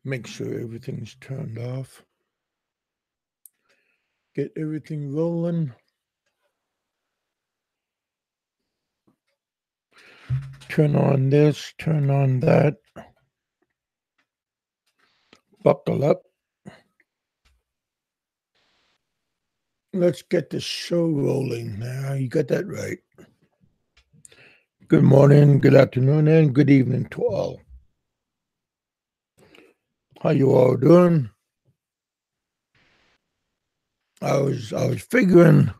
Make sure everything's turned off. Get everything rolling. Turn on this, turn on that. Buckle up. Let's get the show rolling now. You got that right. Good morning, good afternoon, and good evening to all. How you all doing? I was figuring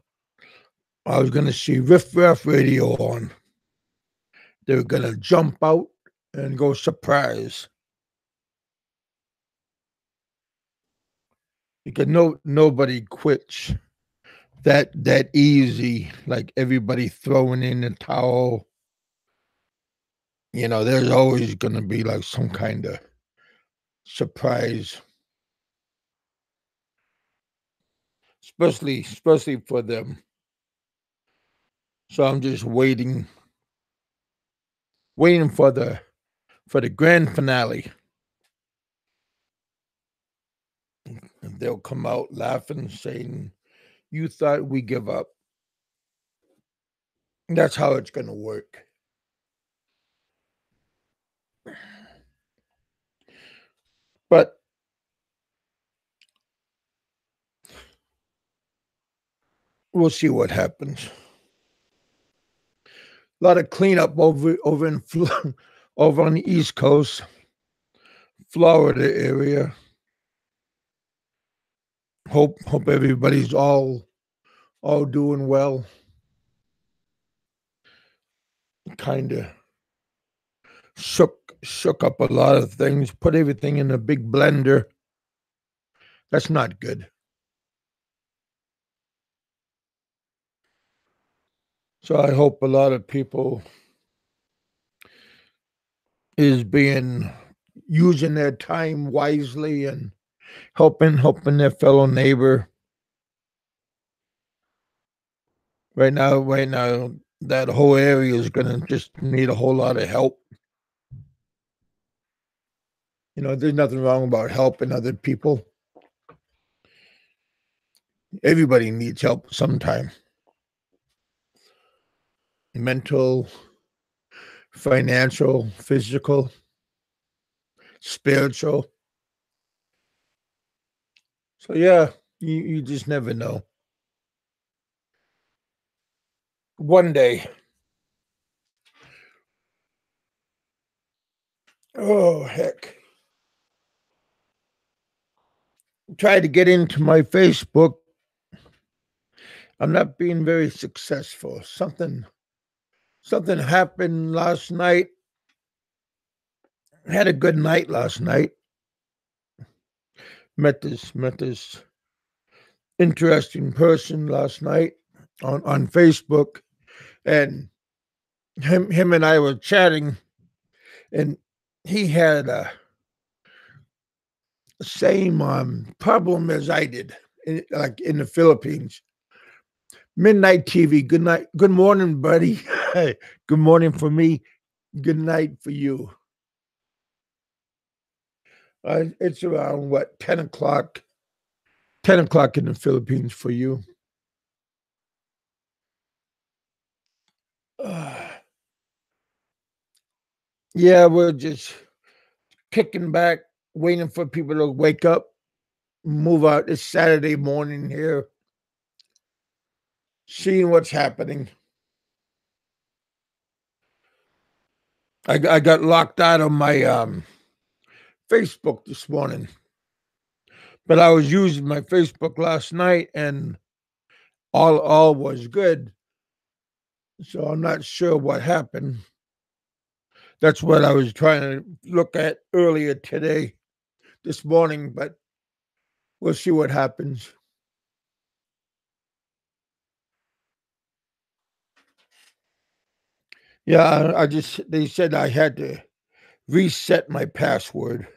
I was gonna see Riff Raff Radio on. They were gonna jump out and go surprise. Because nobody quits that easy, like everybody throwing in the towel. There's always gonna be like some kind of surprise. Especially for them. So I'm just waiting for the grand finale. And they'll come out laughing, saying, "You thought we give up." That's how it's going to work. But we'll see what happens. A lot of cleanup over on the East Coast, Florida area. Hope everybody's all doing well. Kind of shook up a lot of things, put everything in a big blender. That's not good. So I hope a lot of people is using their time wisely and helping their fellow neighbor. Right now, that whole area is going to just need a whole lot of help. There's nothing wrong about helping other people. Everybody needs help sometime. Mental, financial, physical, spiritual. So yeah, you just never know. One day. Oh, heck. Tried to get into my Facebook. I'm not being very successful. Something happened last night. I had a good night last night. Met this interesting person last night on Facebook, and him and I were chatting, and he had a same problem as I did, like in the Philippines. Midnight TV. Good night. Good morning, buddy. Good morning for me. Good night for you. It's around 10 o'clock. 10 o'clock in the Philippines for you. Yeah, we're just kicking back, waiting for people to wake up, move out. It's Saturday morning here, seeing what's happening. I got locked out of my Facebook this morning, but I was using my Facebook last night, and all was good. So I'm not sure what happened. That's what I was trying to look at earlier this morning, but we'll see what happens. Yeah, they said I had to reset my password.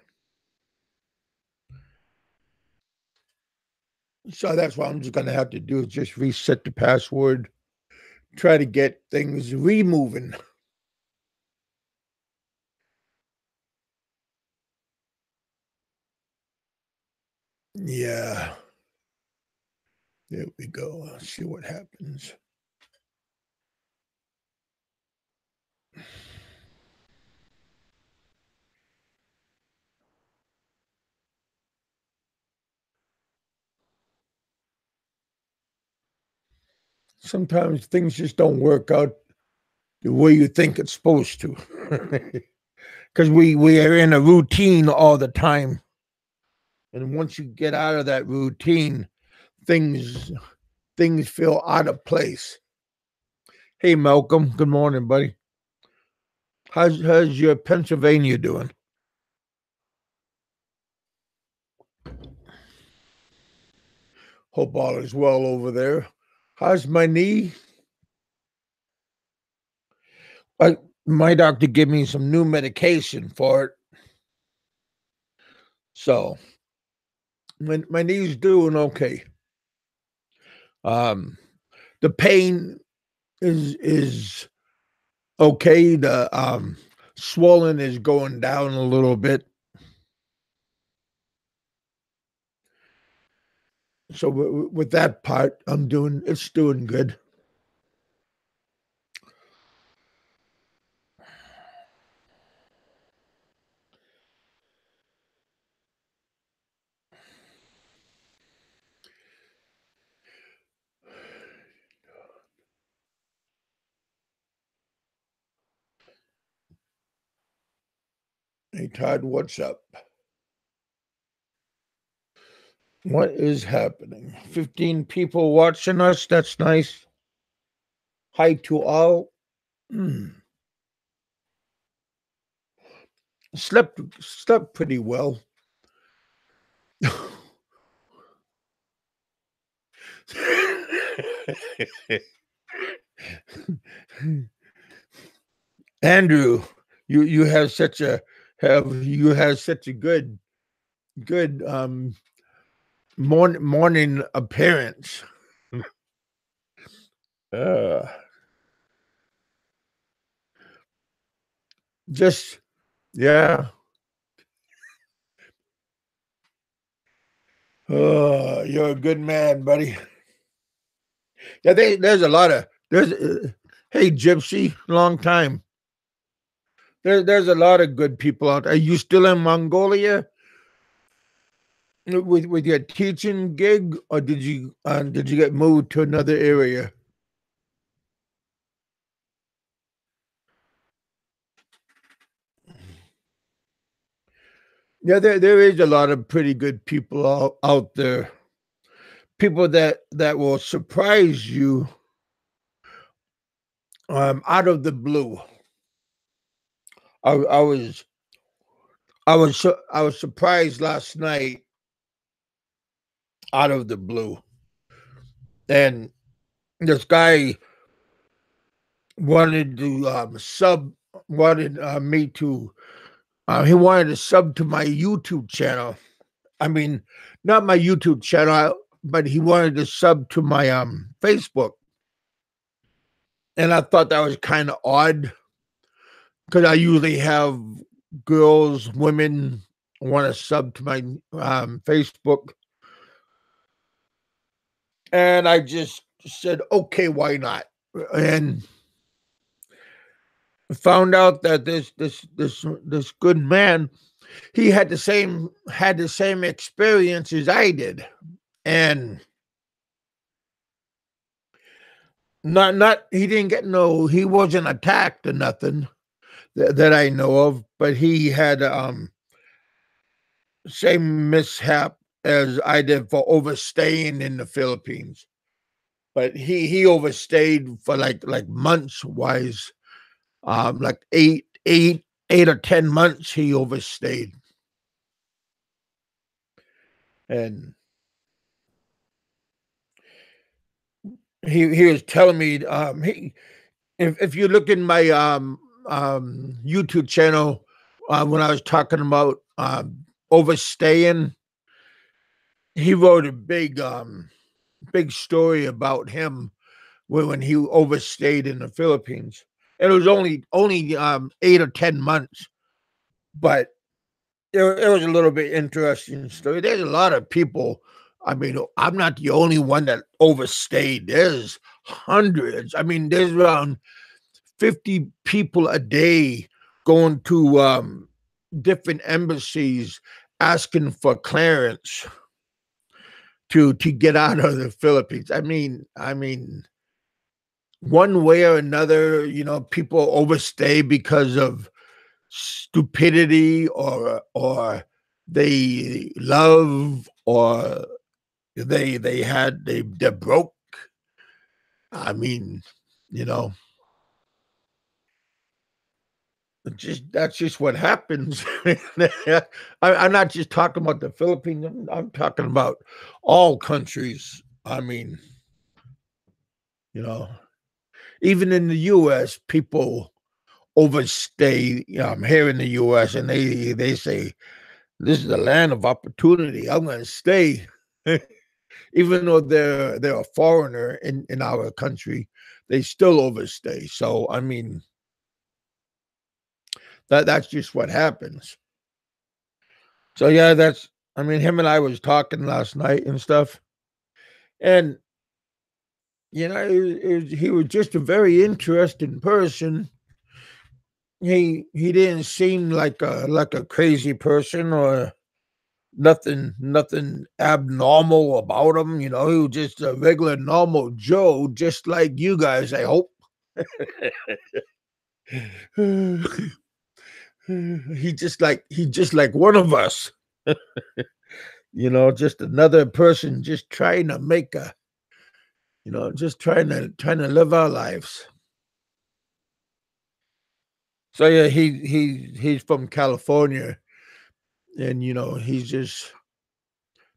So that's what I'm just going to have to do, is just reset the password, try to get things removing. Yeah. There we go. Let's see what happens. Sometimes things just don't work out the way you think it's supposed to. Because we are in a routine all the time. And once you get out of that routine, things feel out of place. Hey Malcolm, good morning, buddy. How's your Pennsylvania doing? Hope all is well over there. How's my knee? My doctor gave me some new medication for it. So my knee's doing okay. Um the pain is okay. The swelling is going down a little bit. So with that part, it's doing good. Hey Todd, what's up? What is happening? 15 people watching us. That's nice. Hi to all. Slept pretty well. Andrew, you have such a good morning appearance. Uh, just yeah. You're a good man, buddy. Yeah, there's a lot of there's. Hey, Gypsy, long time. There's a lot of good people out there. Are you still in Mongolia with your teaching gig, or did you get moved to another area? Yeah, there is a lot of pretty good people out there. People that will surprise you out of the blue. I, I was I was surprised last night out of the blue, and this guy wanted to wanted me to he wanted to sub to my YouTube channel. I mean, not my YouTube channel, but he wanted to sub to my Facebook. And I thought that was kind of odd because I usually have girls, women want to sub to my Facebook. And I just said, okay, why not? And found out that this good man, he had the same experience as I did. And not he didn't get he wasn't attacked or nothing that I know of, but he had same mishap as I did for overstaying in the Philippines. But he overstayed for like months wise, like eight or 10 months he overstayed. And he was telling me if you look in my YouTube channel when I was talking about overstaying, he wrote a big story about him when he overstayed in the Philippines. And it was only 8 or 10 months, but it was a little bit interesting story. There's a lot of people. I mean, I'm not the only one that overstayed. There's hundreds. I mean, there's around 50 people a day going to different embassies asking for clearance to get out of the Philippines. I mean, one way or another, people overstay because of stupidity or they love or they're broke. I mean, you know, that's just what happens. I'm not just talking about the Philippines. I'm talking about all countries. I mean, you know, even in the U.S., people overstay. Here in the U.S., and they say this is the land of opportunity. I'm going to stay, even though they're a foreigner in our country. They still overstay. So I mean, that's just what happens. So yeah, that's. I mean, him and I was talking last night and stuff, and he was just a very interesting person. He didn't seem like a crazy person or nothing abnormal about him. He was just a regular normal Joe, just like you guys, I hope. He just like one of us. Just another person just trying to make a just trying to live our lives. So yeah, he's from California, and he's just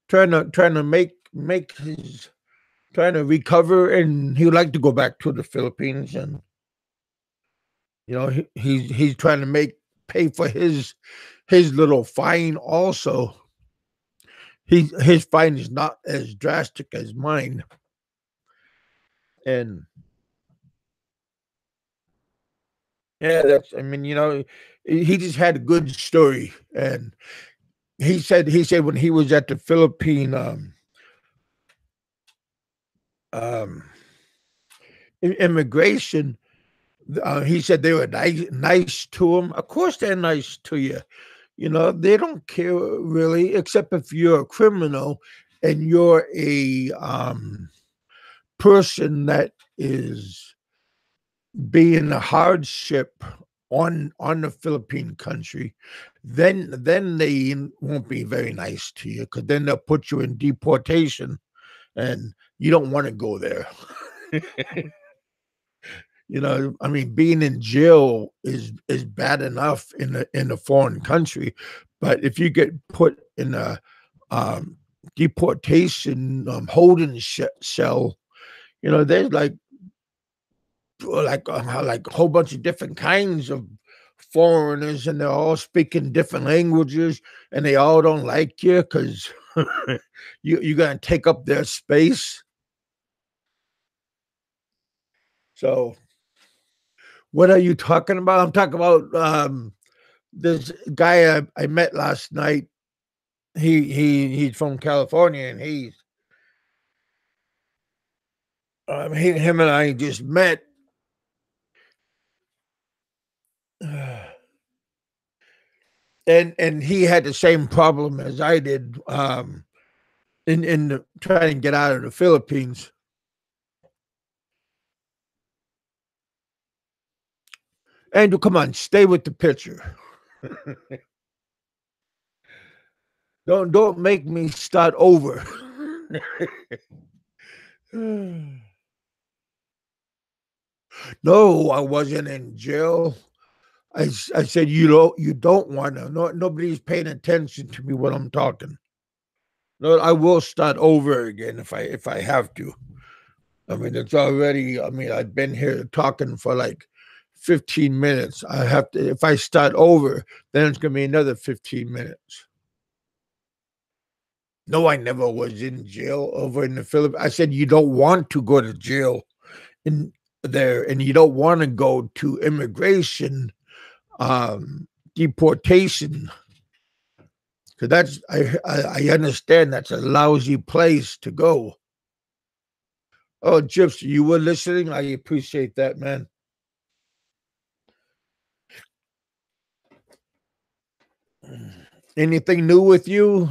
trying to make his trying to recover, and he would like to go back to the Philippines, and he's trying to pay for his little fine also. His fine is not as drastic as mine, and yeah, that's. I mean, he just had a good story, and he said when he was at the Philippine um immigration, he said they were nice to him. Of course, they're nice to you. They don't care really, except if you're a criminal and you're a person that is being a hardship on the Philippine country, then they won't be very nice to you, because then they'll put you in deportation, and you don't want to go there. I mean, being in jail is bad enough in a foreign country, but if you get put in a deportation holding cell, there's like a whole bunch of different kinds of foreigners, and they're all speaking different languages, and they all don't like you because you're gonna take up their space. So what are you talking about? I'm talking about this guy I met last night. He's from California, and him and I just met. And he had the same problem as I did, in trying to get out of the Philippines. Andrew, come on, stay with the picture. Don't make me start over. No, I wasn't in jail. I said you don't want to. No, nobody's paying attention to me when I'm talking. No, I will start over again if I have to. I mean, it's already. I mean, I've been here talking for like 15 minutes. I have to. If I start over, then it's gonna be another 15 minutes. No, I never was in jail over in the Philippines. I said you don't want to go to jail in there, and you don't want to go to immigration, deportation. Because that's I understand that's a lousy place to go. Oh, Gypsy, you were listening. I appreciate that, man. Anything new with you?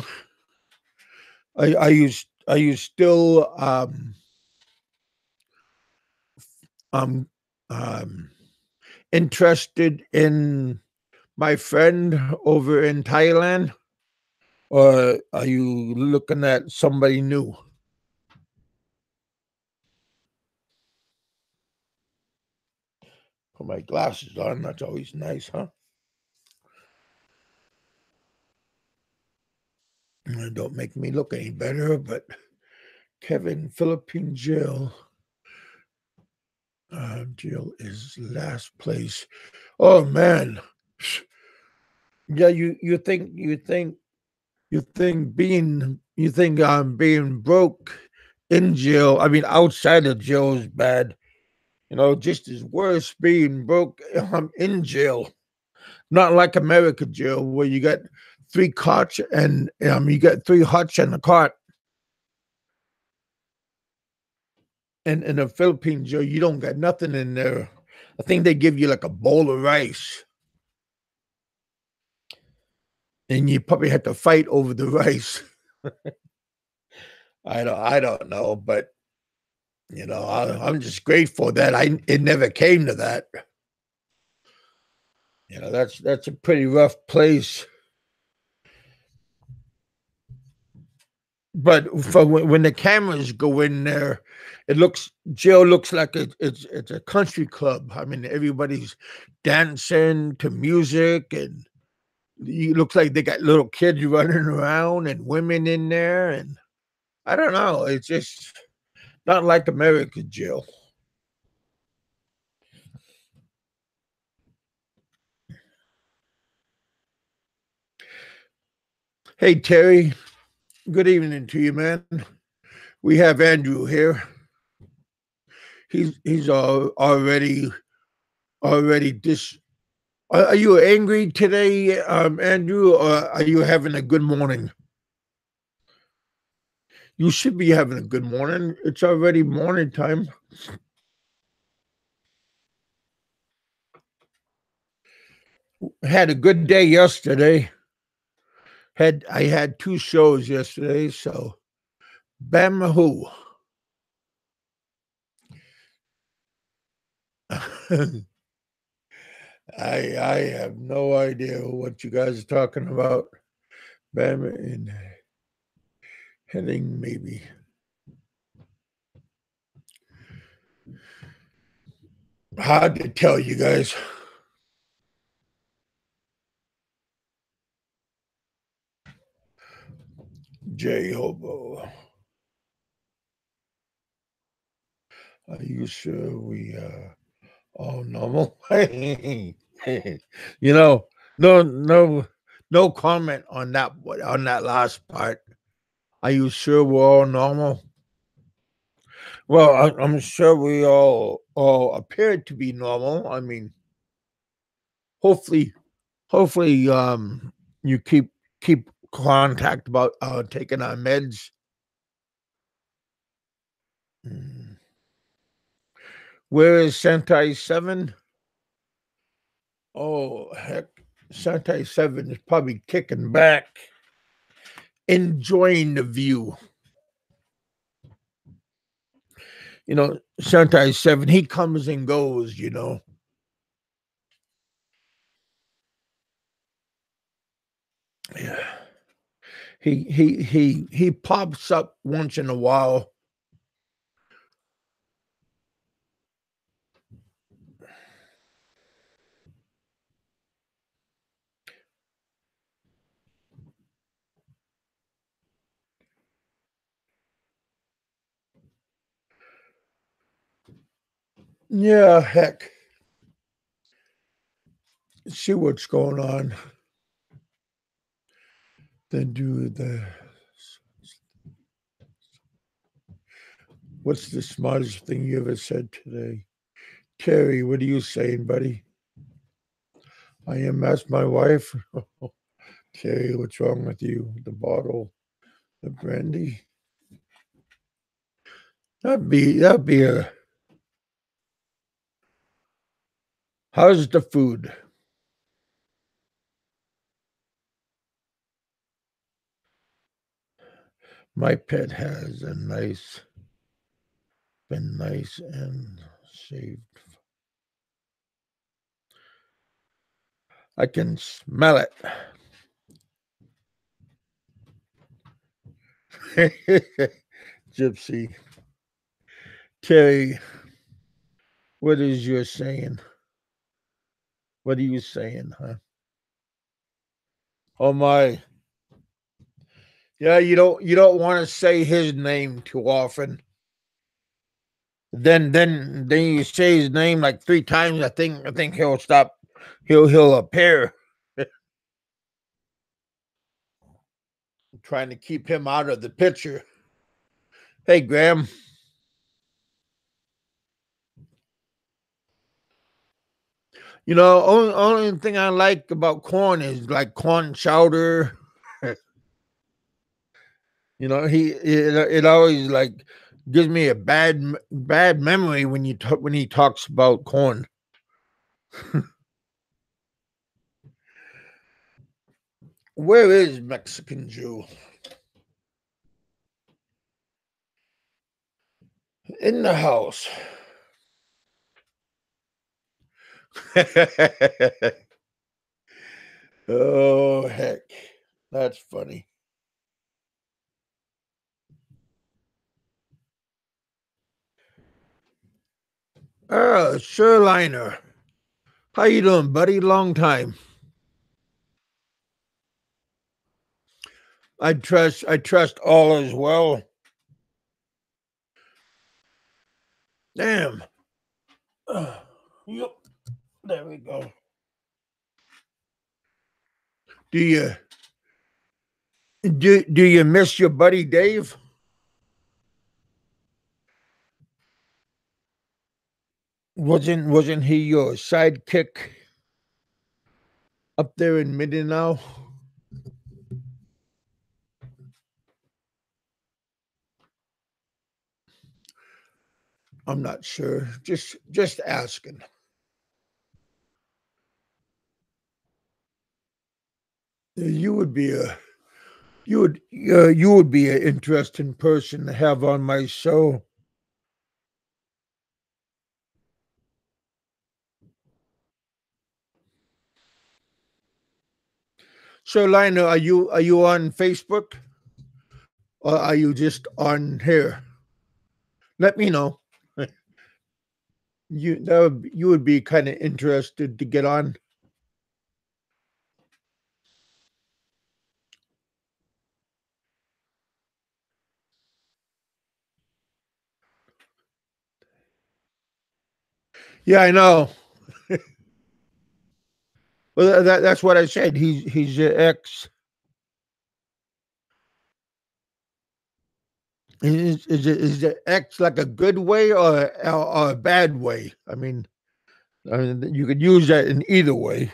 Are you still um um interested in my friend over in Thailand, or are you looking at somebody new? Put my glasses on. That's always nice, huh? Don't make me look any better, but Kevin, Philippine jail. Jail is last place. Oh man, yeah. Being broke in jail. I mean, outside of jail is bad. Just as worse being broke in jail. Not like America jail where you got three cots and you got three huts and a cot. And in a Philippine jail, you don't got nothing in there. I think they give you like a bowl of rice, and you probably have to fight over the rice. I don't know, but I'm just grateful that it never came to that. That's a pretty rough place. But for when the cameras go in there, jail looks like it's a country club. I mean, everybody's dancing to music, and it looks like they got little kids running around and women in there, and I don't know. It's just not like American jail. Hey Terry, good evening to you, man. We have Andrew here. He's already dis. Are you angry today, Andrew, or are you having a good morning? You should be having a good morning. It's already morning time. Had a good day yesterday. I had two shows yesterday, so bamahoo. I have no idea what you guys are talking about. Bama and heading maybe. Hard to tell you guys. J Hobo. Are you sure we all normal? No, no comment on that last part. Are you sure we're all normal? Well, I'm sure we all appear to be normal. I mean, hopefully, hopefully, you keep contact about taking our meds. Mm. Where is Sentai 7? Oh, heck. Sentai 7 is probably kicking back, enjoying the view. Sentai 7, he comes and goes. Yeah. He pops up once in a while. Yeah, heck. See what's going on. Then do the. What's the smartest thing you ever said today? Terry, what are you saying, buddy? I am, asked my wife. Terry, what's wrong with you? The bottle, the brandy. That'd be a. How's the food? My pet has been nice and shaved. I can smell it. Gypsy. Terry, what is your saying? What are you saying, huh? Oh my. Yeah, you don't want to say his name too often. Then you say his name like 3 times. I think he'll stop. He'll appear. Trying to keep him out of the picture. Hey, Graham. Only thing I like about corn is like corn chowder. It always like gives me a bad memory when he talks about corn. Where is Mexican Jew? In the house. Oh heck, that's funny. Sherliner, how you doing, buddy? Long time. I trust all is well. Damn. Yep. There we go. Do you do you miss your buddy Dave? Wasn't he your sidekick up there in Mindanao? I'm not sure. Just asking. You would be a you would be an interesting person to have on my show. So, Lionel, are you on Facebook or are you just on here? Let me know. You would be kind of interested to get on. Yeah, I know. Well, that's what I said. He's your ex. Is the X like a good way or a bad way? I mean, you could use that in either way.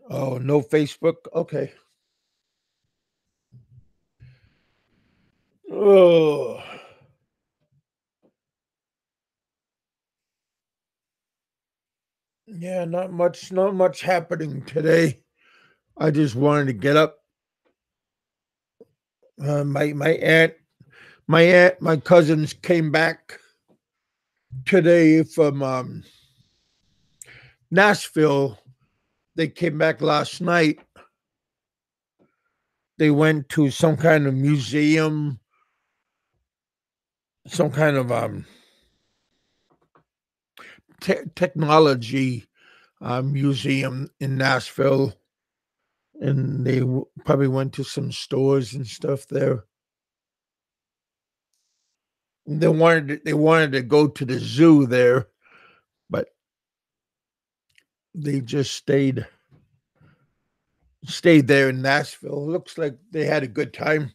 Oh, no Facebook. Okay. Oh, yeah. Not much happening today. I just wanted to get up. My cousins came back today from Nashville. They came back last night. They went to some kind of museum, some kind of technology museum in Nashville, and they probably went to some stores and stuff there. They wanted to go to the zoo there, but they just stayed there in Nashville. Looks like they had a good time.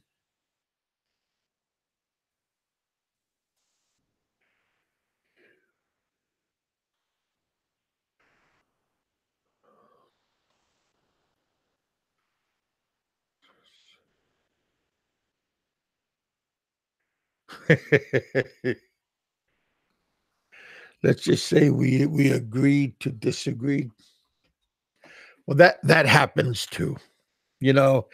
Let's just say we agreed to disagree. Well, that happens too. You know,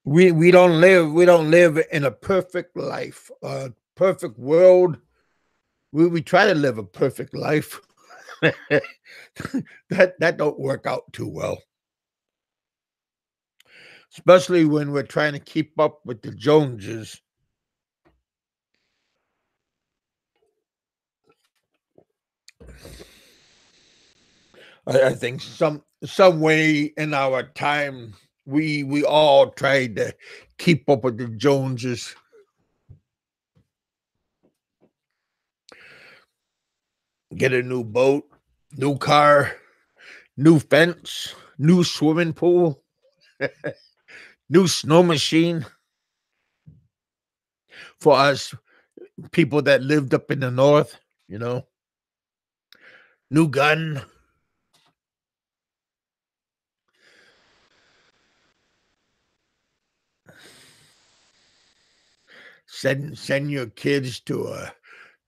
we don't live in a perfect life, a perfect world. We try to live a perfect life. that don't work out too well, especially when we're trying to keep up with the Joneses. I think some way in our time we all tried to keep up with the Joneses. Get a new boat, new car, new fence, new swimming pool, new snow machine for us people that lived up in the north, you know, new gun. Send your kids to a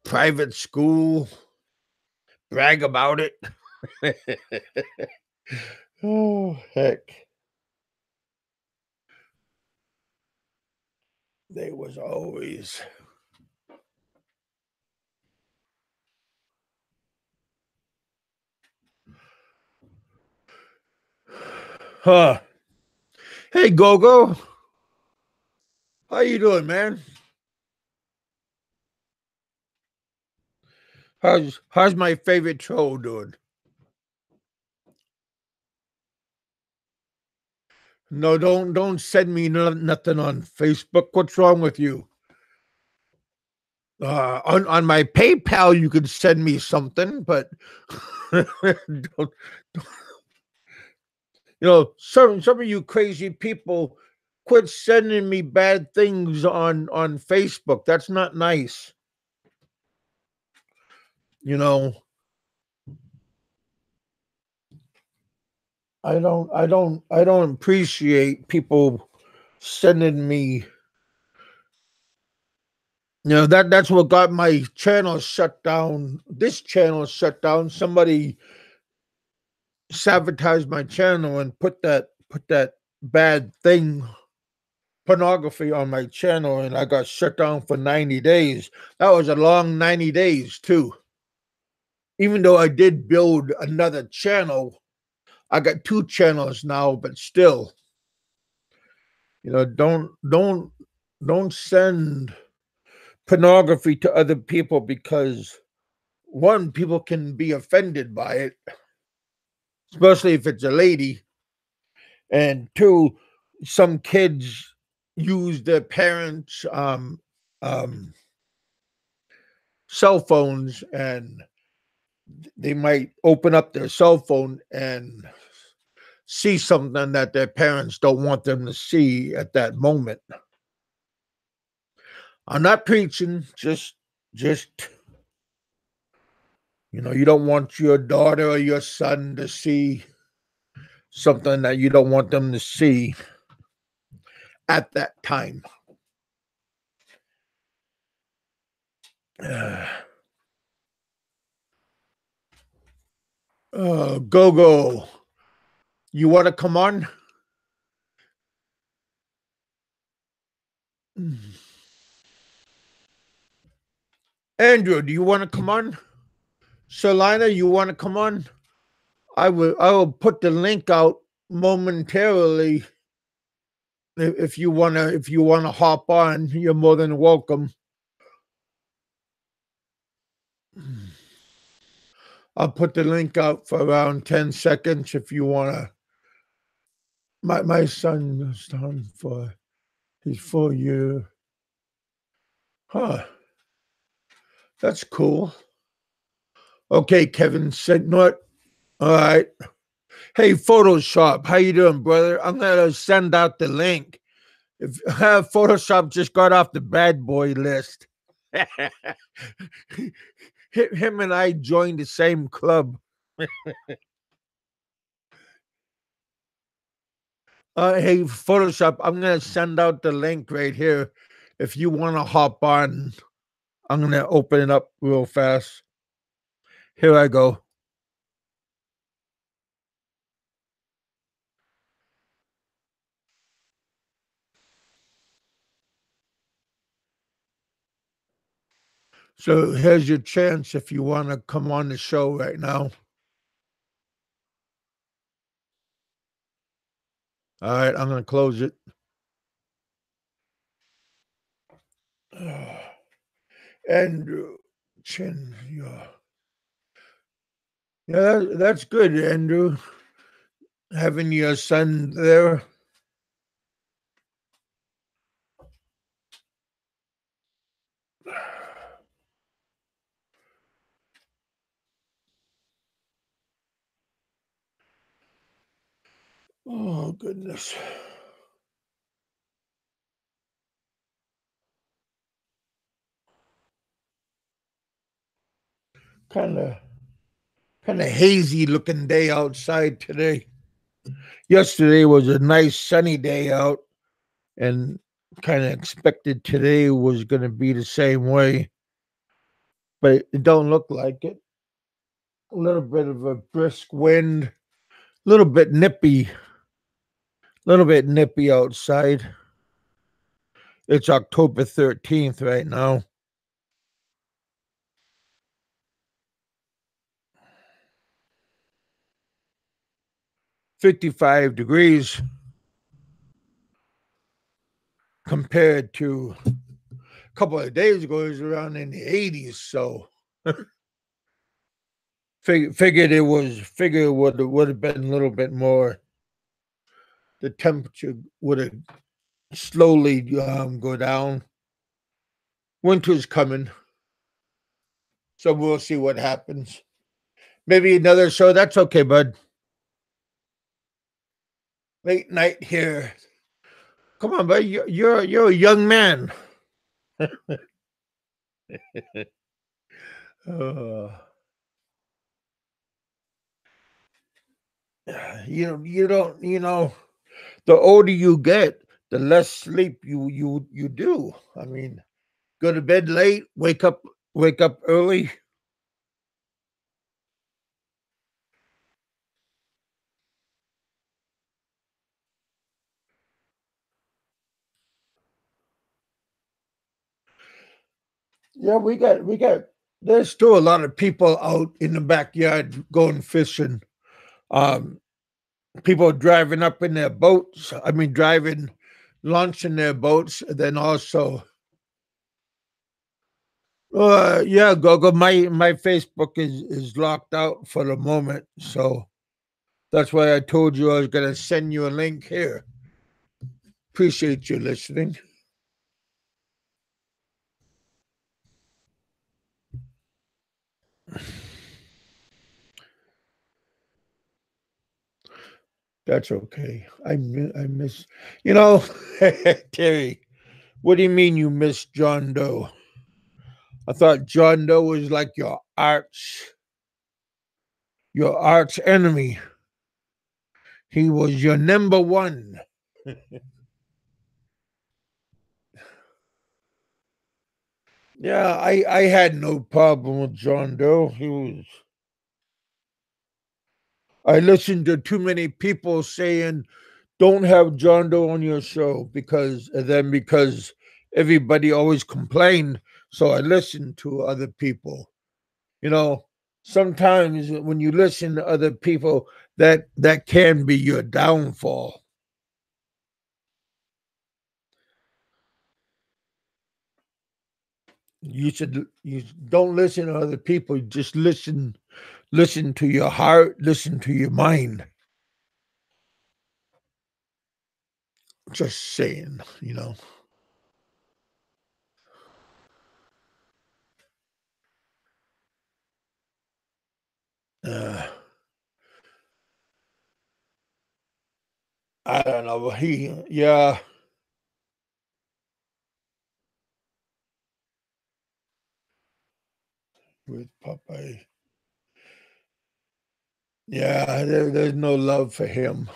private school, brag about it. Oh, heck. They was always. Huh. Hey, Gogo. How you doing, man? How's my favorite troll doing? No, don't send me nothing on Facebook. What's wrong with you? On my PayPal, you could send me something, but don't, some of you crazy people quit sending me bad things on Facebook. That's not nice. You know, I don't appreciate people sending me. That's what got my channel shut down. This channel shut down. Somebody sabotaged my channel and put that bad thing, pornography, on my channel, and I got shut down for 90 days. That was a long 90 days too. Even though I did build another channel, I got two channels now, but still, don't send pornography to other people, because one, people can be offended by it, especially if it's a lady, and two, some kids use their parents' um, cell phones, and they might open up their cell phone and see something that their parents don't want them to see at that moment. I'm not preaching, just you don't want your daughter or your son to see something that you don't want them to see at that time. Go. You want to come on? Andrew, do you want to come on? Selina, you want to come on? I will put the link out momentarily. If you wanna hop on, you're more than welcome. I'll put the link out for around 10 seconds if you wanna. My son is done for his full year. Huh. That's cool. Okay, Kevin said what? All right. Hey, Photoshop, how you doing, brother? I'm gonna send out the link. If Photoshop just got off the bad boy list. Him and I joined the same club. Hey, Photoshop, I'm gonna send out the link right here. if you want to hop on, I'm going to open it up real fast. Here I go. So here's your chance if you want to come on the show right now. All right, I'm going to close it. Andrew Chin, yeah. Yeah, that's good, Andrew. Having your son there. Oh, goodness. Kind of hazy looking day outside today. Yesterday was a nice sunny day out, and kind of expected today was going to be the same way, but it don't look like it. A little bit of a brisk wind, a little bit nippy outside. It's October 13th right now. 55 degrees compared to a couple of days ago, it was around in the 80s. So figured it would have been a little bit more. The temperature would have slowly go down. Winter's coming, so we'll see what happens. Maybe another show. That's okay, bud. Late night here. Come on, bud. You're a young man. uh, you don't. The older you get, the less sleep you do. I mean, go to bed late, wake up early. Yeah, we got. There's still a lot of people out in the backyard going fishing. Um, People driving up in their boats. I mean, launching their boats. And then also, yeah, Gogo. My Facebook is locked out for the moment, so that's why I told you I was gonna send you a link here. Appreciate you listening. That's okay. I miss, you know, Terry. What do you mean you miss John Doe? I thought John Doe was like your arch enemy. He was your number one. Yeah, I had no problem with John Doe. I listened to too many people saying don't have John Doe on your show because everybody always complained. So I listened to other people. You know, sometimes when you listen to other people, that can be your downfall. You don't listen to other people. Just listen to your heart, listen to your mind. Just saying, Uh, I don't know. Yeah, with Popeye. Yeah, there's no love for him.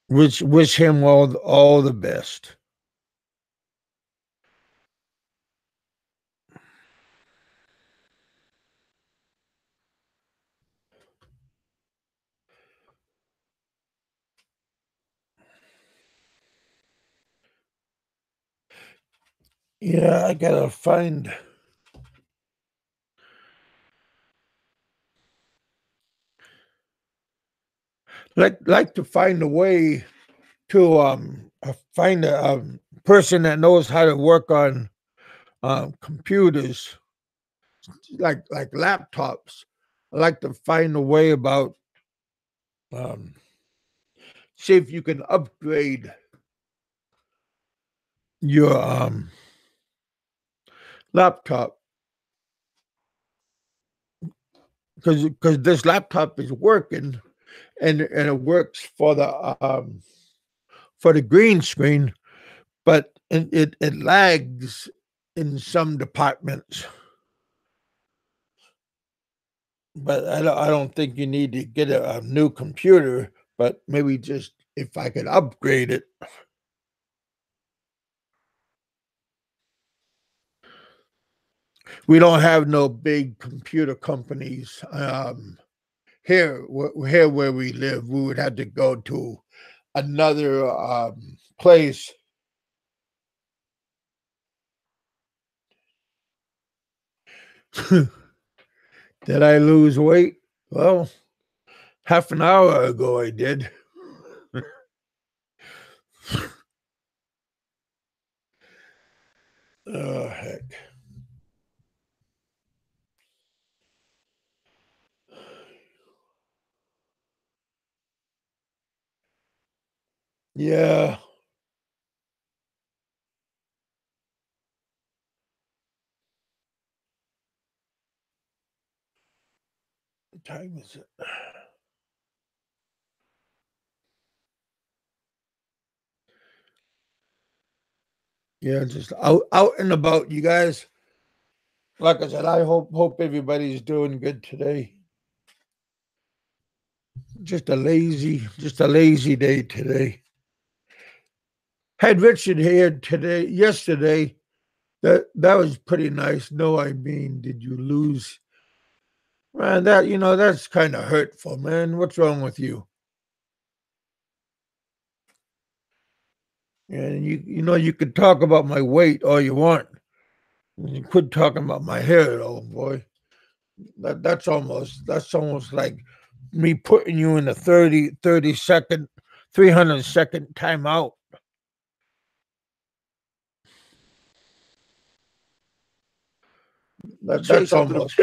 wish him all the best. Yeah, I gotta find. Like to find a way to find a person that knows how to work on computers, like laptops. I like to find a way about see if you can upgrade your laptop, because this laptop is working and it works for the green screen, but it lags in some departments. But I don't think you need to get a new computer, but maybe just if I could upgrade it. We don't have no big computer companies here where we live. We would have to go to another place. Did I lose weight? Well, half an hour ago I did. Oh, heck. Yeah. What time is it? Yeah, just out and about, you guys. Like I said, I hope everybody's doing good today. Just a lazy day today. Had Richard here yesterday. That was pretty nice. No, I mean, did you lose? Man, that's kind of hurtful, man. What's wrong with you? And you could talk about my weight all you want. You quit talking about my hair, though, boy. That's almost like me putting you in a 30 second, 300-second timeout. That's almost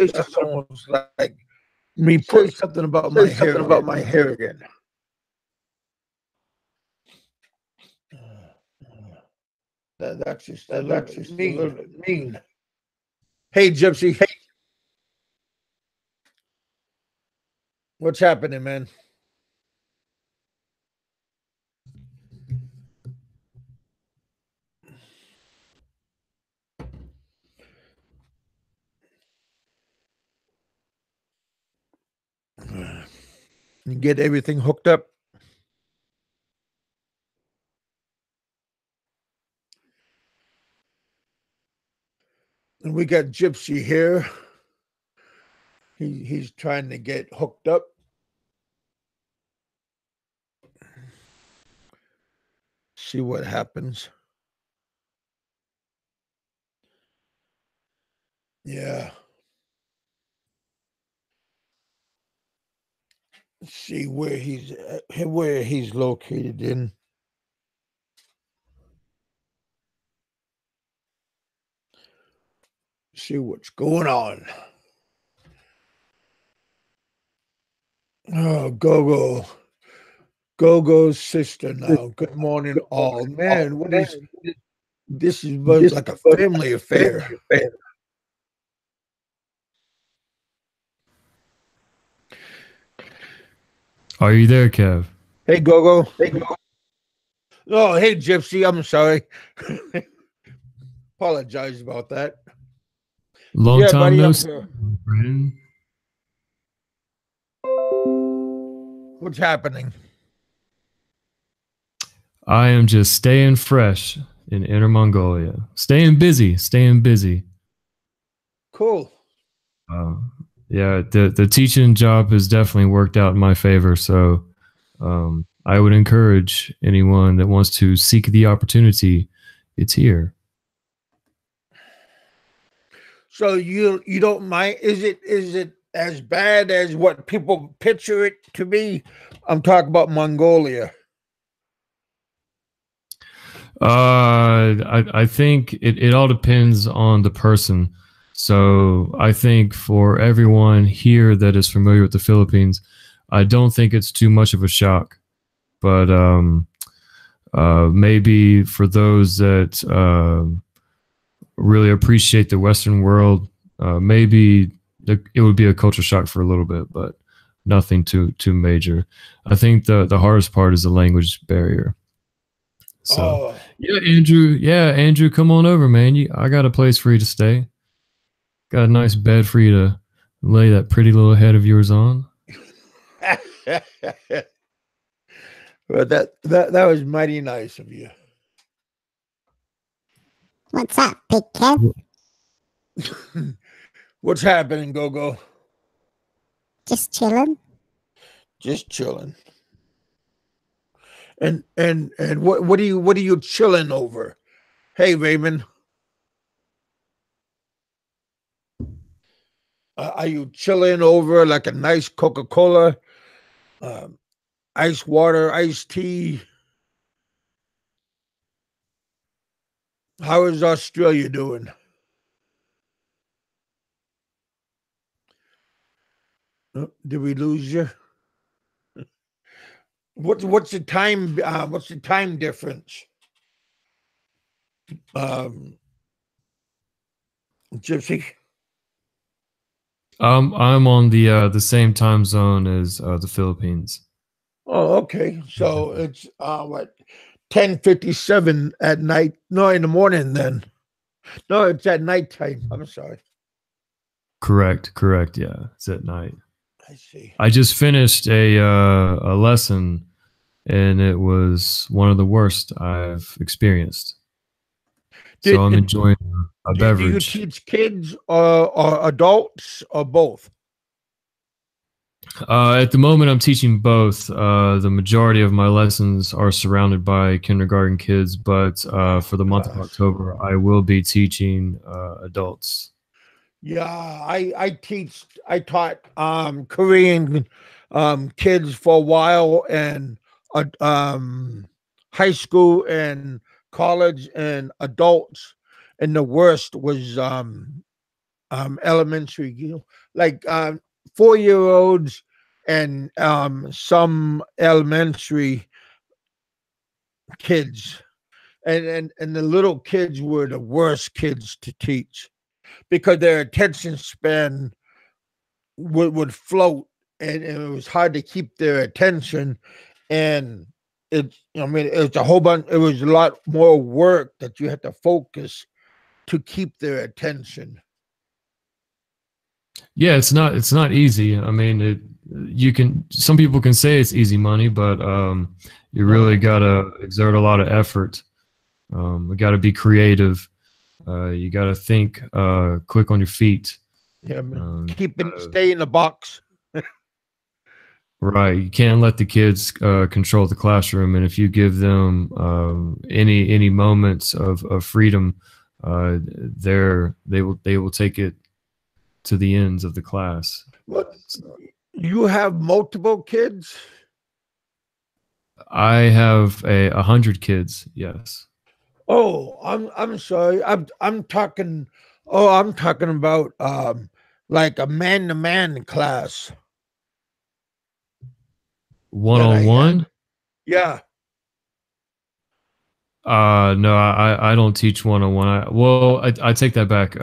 like me putting something about my hair again. That's just a little bit mean. Hey, Gypsy. Hey, what's happening, man? You get everything hooked up? And we got Gypsy here. He's trying to get hooked up. See what happens. Yeah. See where he's located in. See what's going on. Oh, Gogo's sister now. Good morning, all. Man, this is like a family affair. Are you there, Kev? Hey, Gogo. Oh, hey, Gypsy. I'm sorry. Apologize about that. Long Yeah, time buddy, no I'm see, here. friend. What's happening? I am just staying fresh in Inner Mongolia. Staying busy, staying busy. Cool. Yeah, the teaching job has definitely worked out in my favor. So I would encourage anyone that wants to seek the opportunity. It's here. So you don't mind? Is it as bad as what people picture it to be? I'm talking about Mongolia. I think it all depends on the person. So I think for everyone here that is familiar with the Philippines, I don't think it's too much of a shock. But maybe for those that really appreciate the Western world, maybe it would be a culture shock for a little bit, but nothing too major. I think the hardest part is the language barrier. So Oh, yeah, Andrew, come on over, man. I got a place for you to stay. Got a nice bed for you to lay that pretty little head of yours on. well, that was mighty nice of you. What's up, Big Kev? What's happening, Go? Just chilling. Just chilling. And what are you chilling over? Hey, Raymond. Are you chilling over like a nice Coca-Cola, ice water, iced tea? How is Australia doing? Did we lose you? What's the time? What's the time difference? Gypsy. I'm on the same time zone as the Philippines. Oh, okay. So it's what 10:57 at night? No, in the morning then. No, it's at nighttime. I'm sorry. Correct. Yeah, it's at night. I see. I just finished a lesson, and it was one of the worst I've experienced. So I'm enjoying a beverage. Do you teach kids or adults or both? At the moment, I'm teaching both. The majority of my lessons are surrounded by kindergarten kids, but for the month of October, I will be teaching adults. Yeah, I taught Korean kids for a while, and high school and college and adults, and the worst was elementary, like 4-year-olds and some elementary kids, and the little kids were the worst kids to teach because their attention span would float, and it was hard to keep their attention. And it was a whole bunch. It was a lot more work that you had to focus to keep their attention. Yeah, it's not easy. I mean, some people can say it's easy money, but you really gotta exert a lot of effort. We gotta be creative. You gotta think quick on your feet. Yeah, stay in the box. Right. You can't let the kids control the classroom, and if you give them any moments of freedom, they will take it to the ends of the class. What, you have multiple kids? I have 100 kids. Yes. Oh, I'm sorry. I'm talking. Oh, I'm talking about like a man-to-man class. One-on-one? Yeah. No, I don't teach one-on-one. Well, I take that back.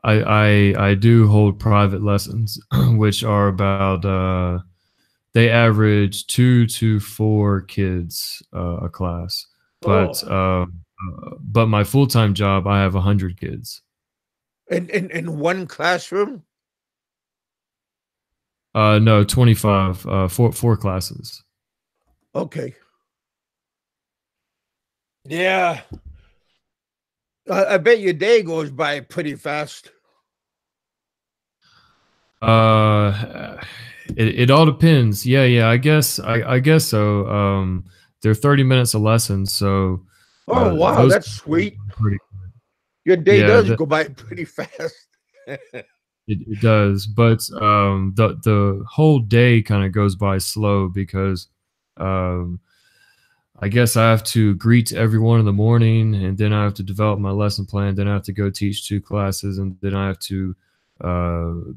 I do hold private lessons, which are about they average 2 to 4 kids a class. But but my full-time job, I have 100 kids. In one classroom? No, 25, four classes. Okay. Yeah. I bet your day goes by pretty fast. It all depends. Yeah. I guess so. They're 30 minutes a lesson, so Oh, wow, those that's sweet. pretty. Your day Yeah, does go by pretty fast. it does, but the whole day kind of goes by slow because um, I guess I have to greet everyone in the morning, and then I have to develop my lesson plan. Then I have to go teach 2 classes, and then I have to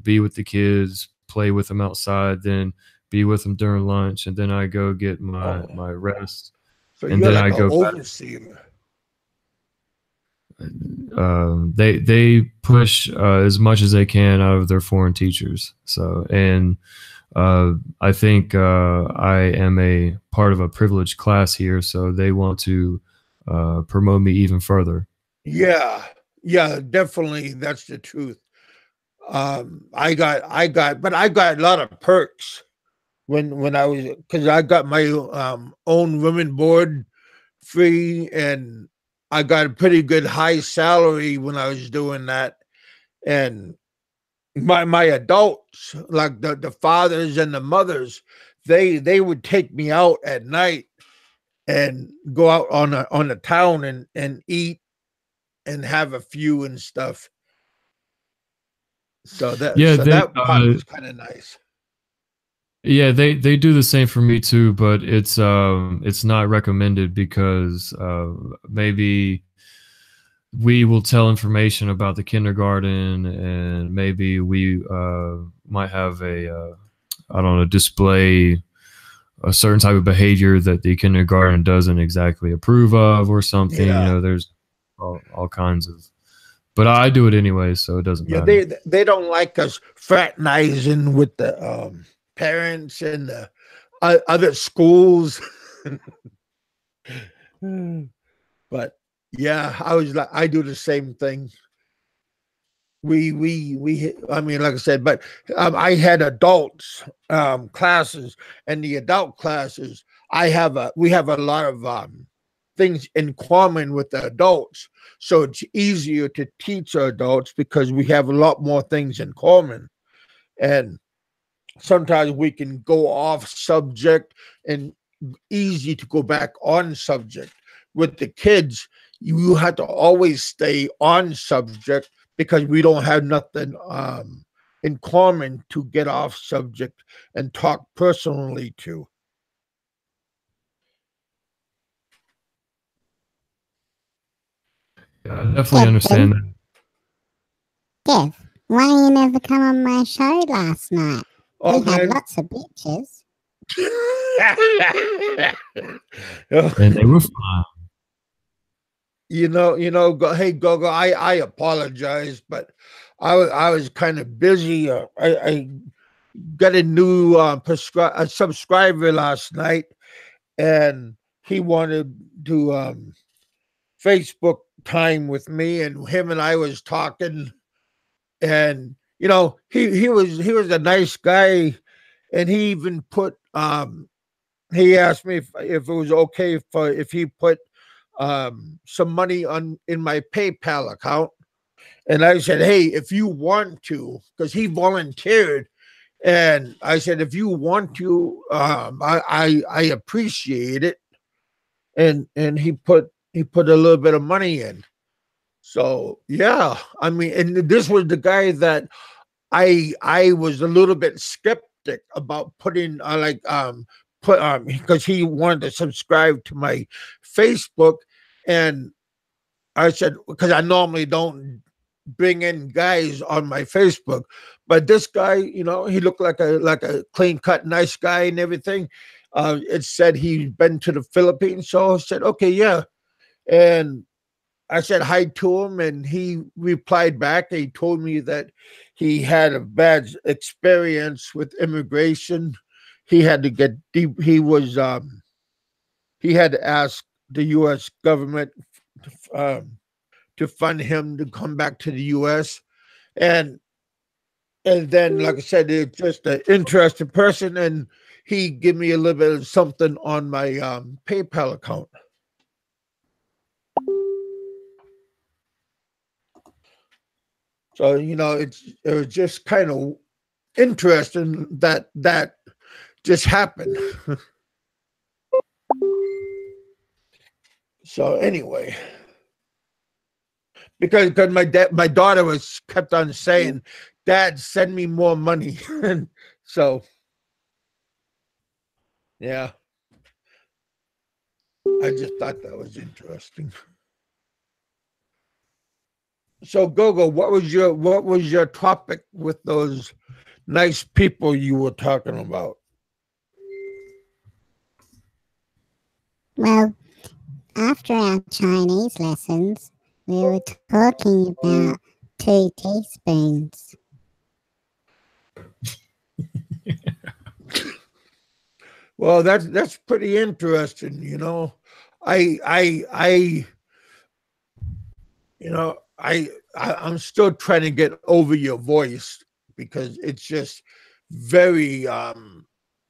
be with the kids, play with them outside, then be with them during lunch, and then I go get my rest, So and you're then like I an go back. overseer. They push as much as they can out of their foreign teachers. So, and I think I am a part of a privileged class here, so they want to promote me even further. Yeah, yeah, definitely. That's the truth. But I got a lot of perks when I was, because I got my own women board free, and I got a pretty good high salary when I was doing that. And my adults, like the fathers and the mothers, they would take me out at night and go out on the town and eat and have a few and stuff. Yeah, That part was kind of nice. yeah, they do the same for me too, but it's not recommended because maybe we will tell information about the kindergarten, and maybe we might have a I don't know, display a certain type of behavior that the kindergarten doesn't exactly approve of or something. Yeah. You know, there's all kinds of, but I do it anyway, so it doesn't Yeah, matter. they don't like us fraternizing with the parents and the other schools. But yeah, I do the same thing. I mean, like I said, but I had adults classes, and the adult classes, we have a lot of things in common with the adults, so it's easier to teach adults because we have a lot more things in common. And sometimes we can go off subject, and easy to go back on subject. With the kids, you have to always stay on subject because we don't have nothing in common to get off subject and talk personally to. Yeah, I definitely understand that. Kev, why you never come on my show last night? Oh, We had man. lots of bitches. And they were fine. Hey Gogo, I apologize, but I was kind of busy. I got a new a subscriber last night, and he wanted to Facebook time with me, and him and I was talking, and he was a nice guy, and he even put he asked me if it was okay if he put some money in my PayPal account. And I said, hey, if you want to, because he volunteered, and I said, if you want to, I appreciate it. And he put a little bit of money in. So yeah, I mean, and this was the guy that I was a little bit skeptic about putting put because he wanted to subscribe to my Facebook, and I said, because I normally don't bring in guys on my Facebook, but this guy, he looked like a clean cut, nice guy and everything. It said he'd been to the Philippines, so I said, okay, yeah, and I said hi to him, and he replied back. He told me that he had a bad experience with immigration. He had to get deep. He had to ask the U.S. government um, to fund him to come back to the U.S. and then, like I said, it's just an interesting person, and he gave me a little bit of something on my PayPal account. So it was just kind of interesting that just happened. So anyway, because my daughter was kept on saying, "Dad, send me more money," and so yeah, I just thought that was interesting. So Gogo, what was your topic with those nice people you were talking about? Well, after our Chinese lessons, we were talking about 2 teaspoons. Well, that's pretty interesting. I I'm still trying to get over your voice because it's just very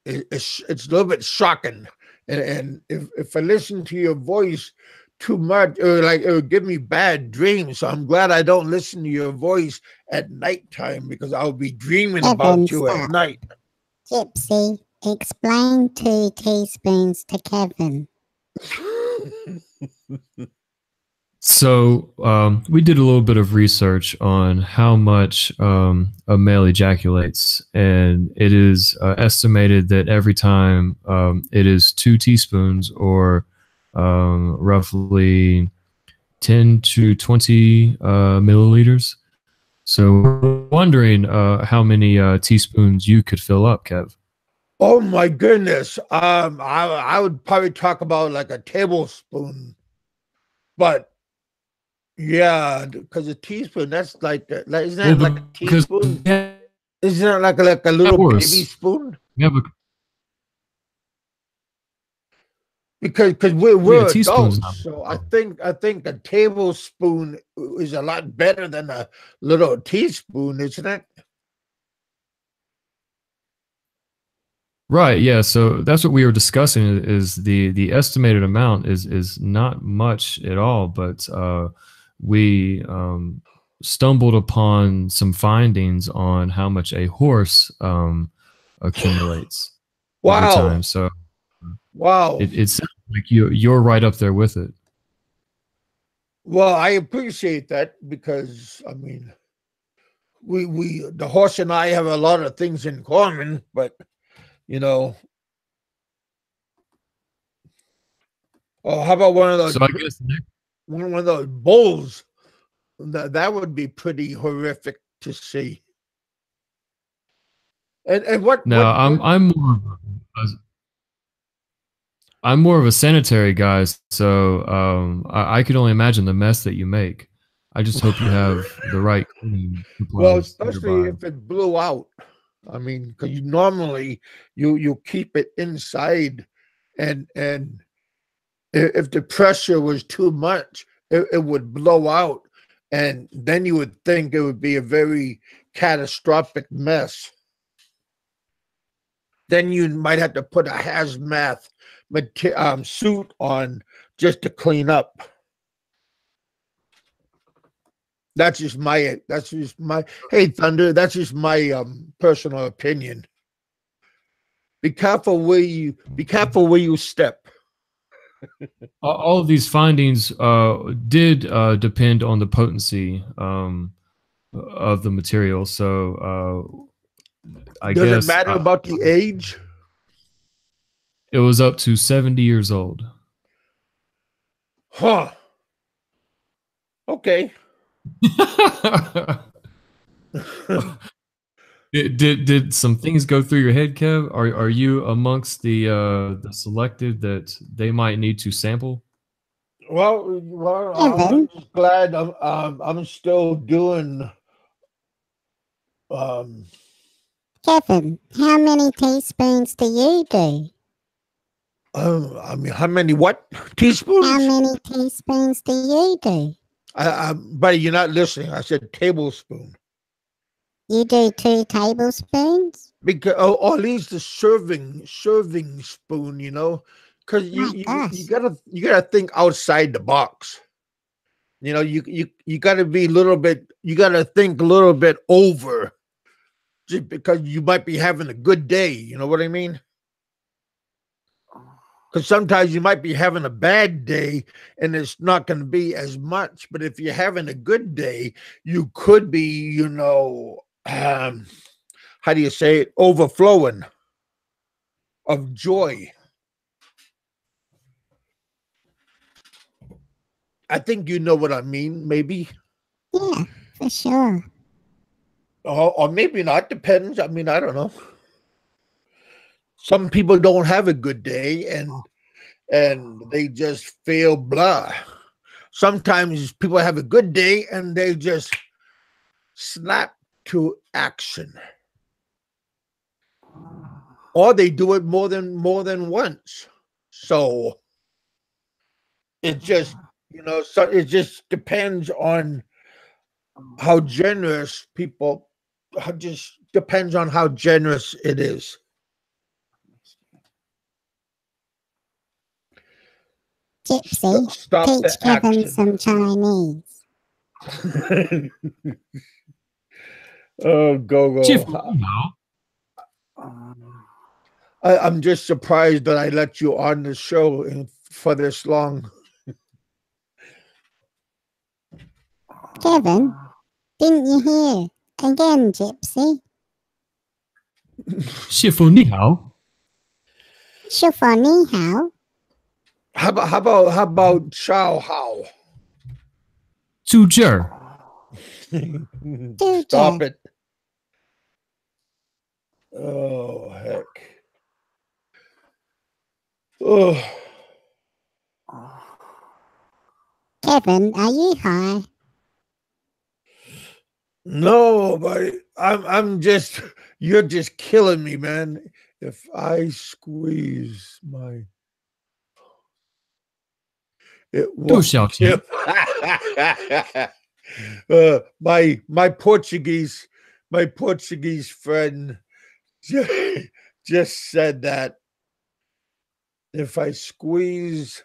it's a little bit shocking. And if I listen to your voice too much, it would give me bad dreams. So I'm glad I don't listen to your voice at nighttime because I'll be dreaming about you at night. Gypsy, explain 2 teaspoons to Kevin. So we did a little bit of research on how much a male ejaculates, and it is estimated that every time it is 2 teaspoons, or roughly 10 to 20 milliliters. So we're wondering how many teaspoons you could fill up, Kev. Oh my goodness! I would probably talk about like a tablespoon, but yeah, because a teaspoon, that's like isn't that like a teaspoon? Isn't that like a little baby spoon? Yeah, Because we're adults, now. so I think a tablespoon is a lot better than a little teaspoon, isn't it? Right. Yeah. So that's what we were discussing. Is the estimated amount is not much at all, but we stumbled upon some findings on how much a horse accumulates over time. So wow, it sounds like you're right up there with it. Well, I appreciate that because I mean, we the horse and I have a lot of things in common, but oh, how about one of those? So I guess one of those bulls. That would be pretty horrific to see. And what? Now I'm more of a sanitary guy, so I could only imagine the mess that you make. I just hope you have the right cleaning supplies. Well, especially if it blew out. I mean, because normally you keep it inside, and if the pressure was too much, it would blow out, and then you would think it would be a very catastrophic mess. Then you might have to put a hazmat suit on just to clean up. That's just my hey Thunder, that's just my personal opinion. Be careful where you step. All of these findings did depend on the potency of the material. So I guess does it matter about the age? It was up to 70 years old. Huh. Okay. Did some things go through your head, Kev? Are you amongst the selected that they might need to sample? Well, I'm just glad I'm still doing. Kevin, how many teaspoons do you do? I mean, how many what teaspoons? How many teaspoons do you do? Buddy, you're not listening. I said tablespoon. You do 2 tablespoons? Because or at least the serving spoon, because you gotta think outside the box. You know, you got to be a little bit. You got to think a little bit over, just because you might be having a good day. You know what I mean? Because sometimes you might be having a bad day and it's not going to be as much. But if you're having a good day, you could be, you know, how do you say it? Overflowing of joy. I think you know what I mean, maybe. Yeah, for sure. Or maybe not. Depends. I mean, I don't know. Some people don't have a good day and they just feel blah. Sometimes people have a good day and they just snap to action. Or they do it more than once. So it just, you know, so it just depends on how generous people, just depends on how generous it is. Gypsy, Stop teach the Kevin action. some Chinese. Oh, go. 师傅你好， I'm just surprised that I let you on the show for this long. Kevin, didn't you hear? Again, Gypsy. 师傅你好， Shufa ni hao. How about Chow How? 住这儿， Stop it. Oh, heck. Oh, Kevin, are you high? no, but I'm just, you're just killing me, man. If I squeeze my, it 杜 won't 小晴， my Portuguese friend just said that if I squeeze,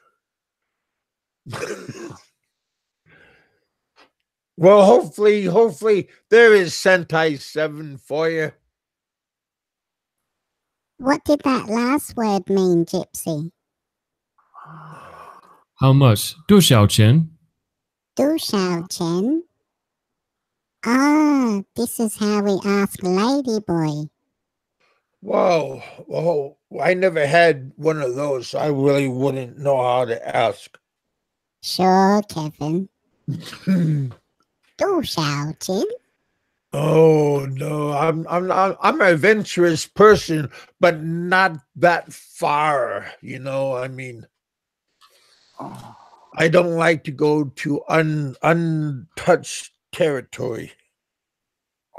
well, hopefully there is Sentai 7 for you. What did that last word mean, Gypsy? How much? 多少钱？ Du Shao Chen? Ah, this is how we ask Ladyboy. Wow. Oh, I never had one of those, so I really wouldn't know how to ask. Sure, Kevin. Du Shao Chen? Oh no, I'm an adventurous person, but not that far. You know, I mean, I don't like to go to untouched territory.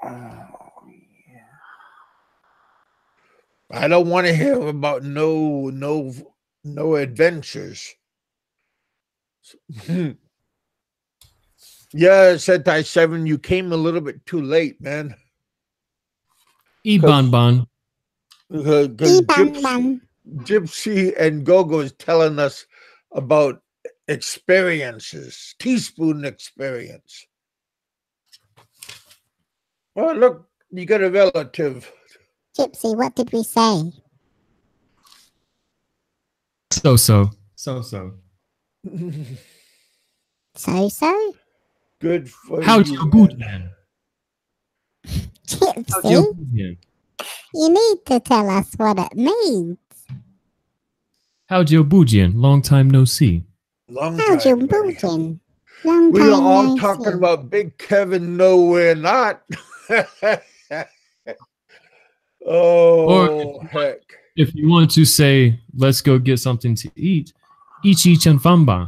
I don't want to hear about no adventures. Yeah, Sentai 7, you came a little bit too late, man. 一般般， Because Gypsy and Gogo is telling us about experiences, teaspoon experience. Oh, look, you got a relative. Gypsy, what did we say? so. So-so? Good for 好 you. 久不 man. 见， 好久 Gypsy, 不见， you need to tell us what it means. 好久不见 ，Long time no see。 Long How's your time. buddy. booting? Long We time are all no talking see. about Big Kevin. No, we're not. Oh, heck. If you want to say, let's go get something to eat, 一起吃饭吧。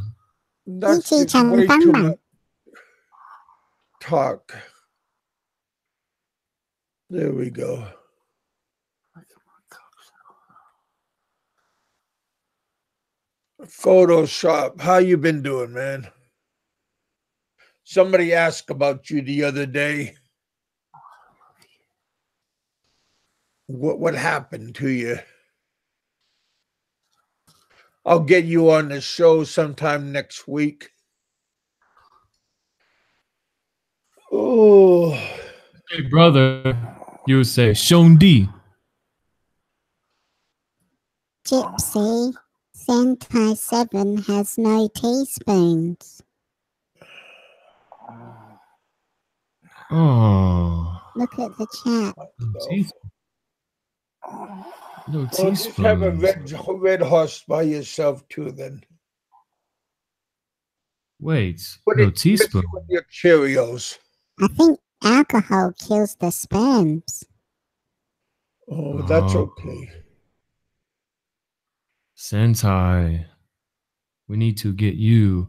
That's Ichi just way too Changbamba. much talk. There we go. Photoshop. How you been doing, man? Somebody asked about you the other day. What happened to you? I'll get you on the show sometime next week. Oh, Hey, brother, you would say 兄弟. Gypsy, Sentai 7 has no teaspoons. Oh, Look at the chat. no teaspoons. No well, just have a teaspoons. red horse by yourself too. Then Wait, put no it mix teaspoon. it with your Cheerios. I think alcohol kills the sperms. Oh, that's Oh. okay. Sentai, we need to get you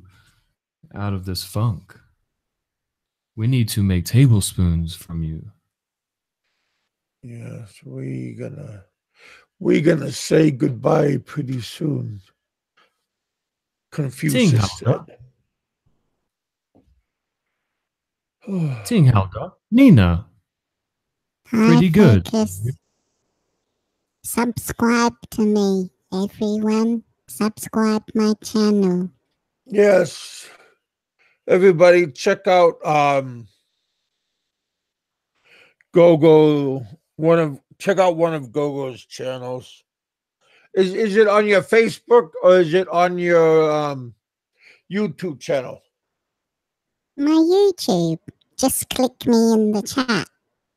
out of this funk. We need to make tablespoons from you. Yes, we're gonna say goodbye pretty soon. Confucius said. 挺好的. Nina, Hi, pretty good. Focus. Subscribe to me, everyone. Subscribe my channel. Yes. Everybody check out Gogo. Check out one of Gogo's channels. Is it on your Facebook or is it on your YouTube channel? My YouTube. Just click me in the chat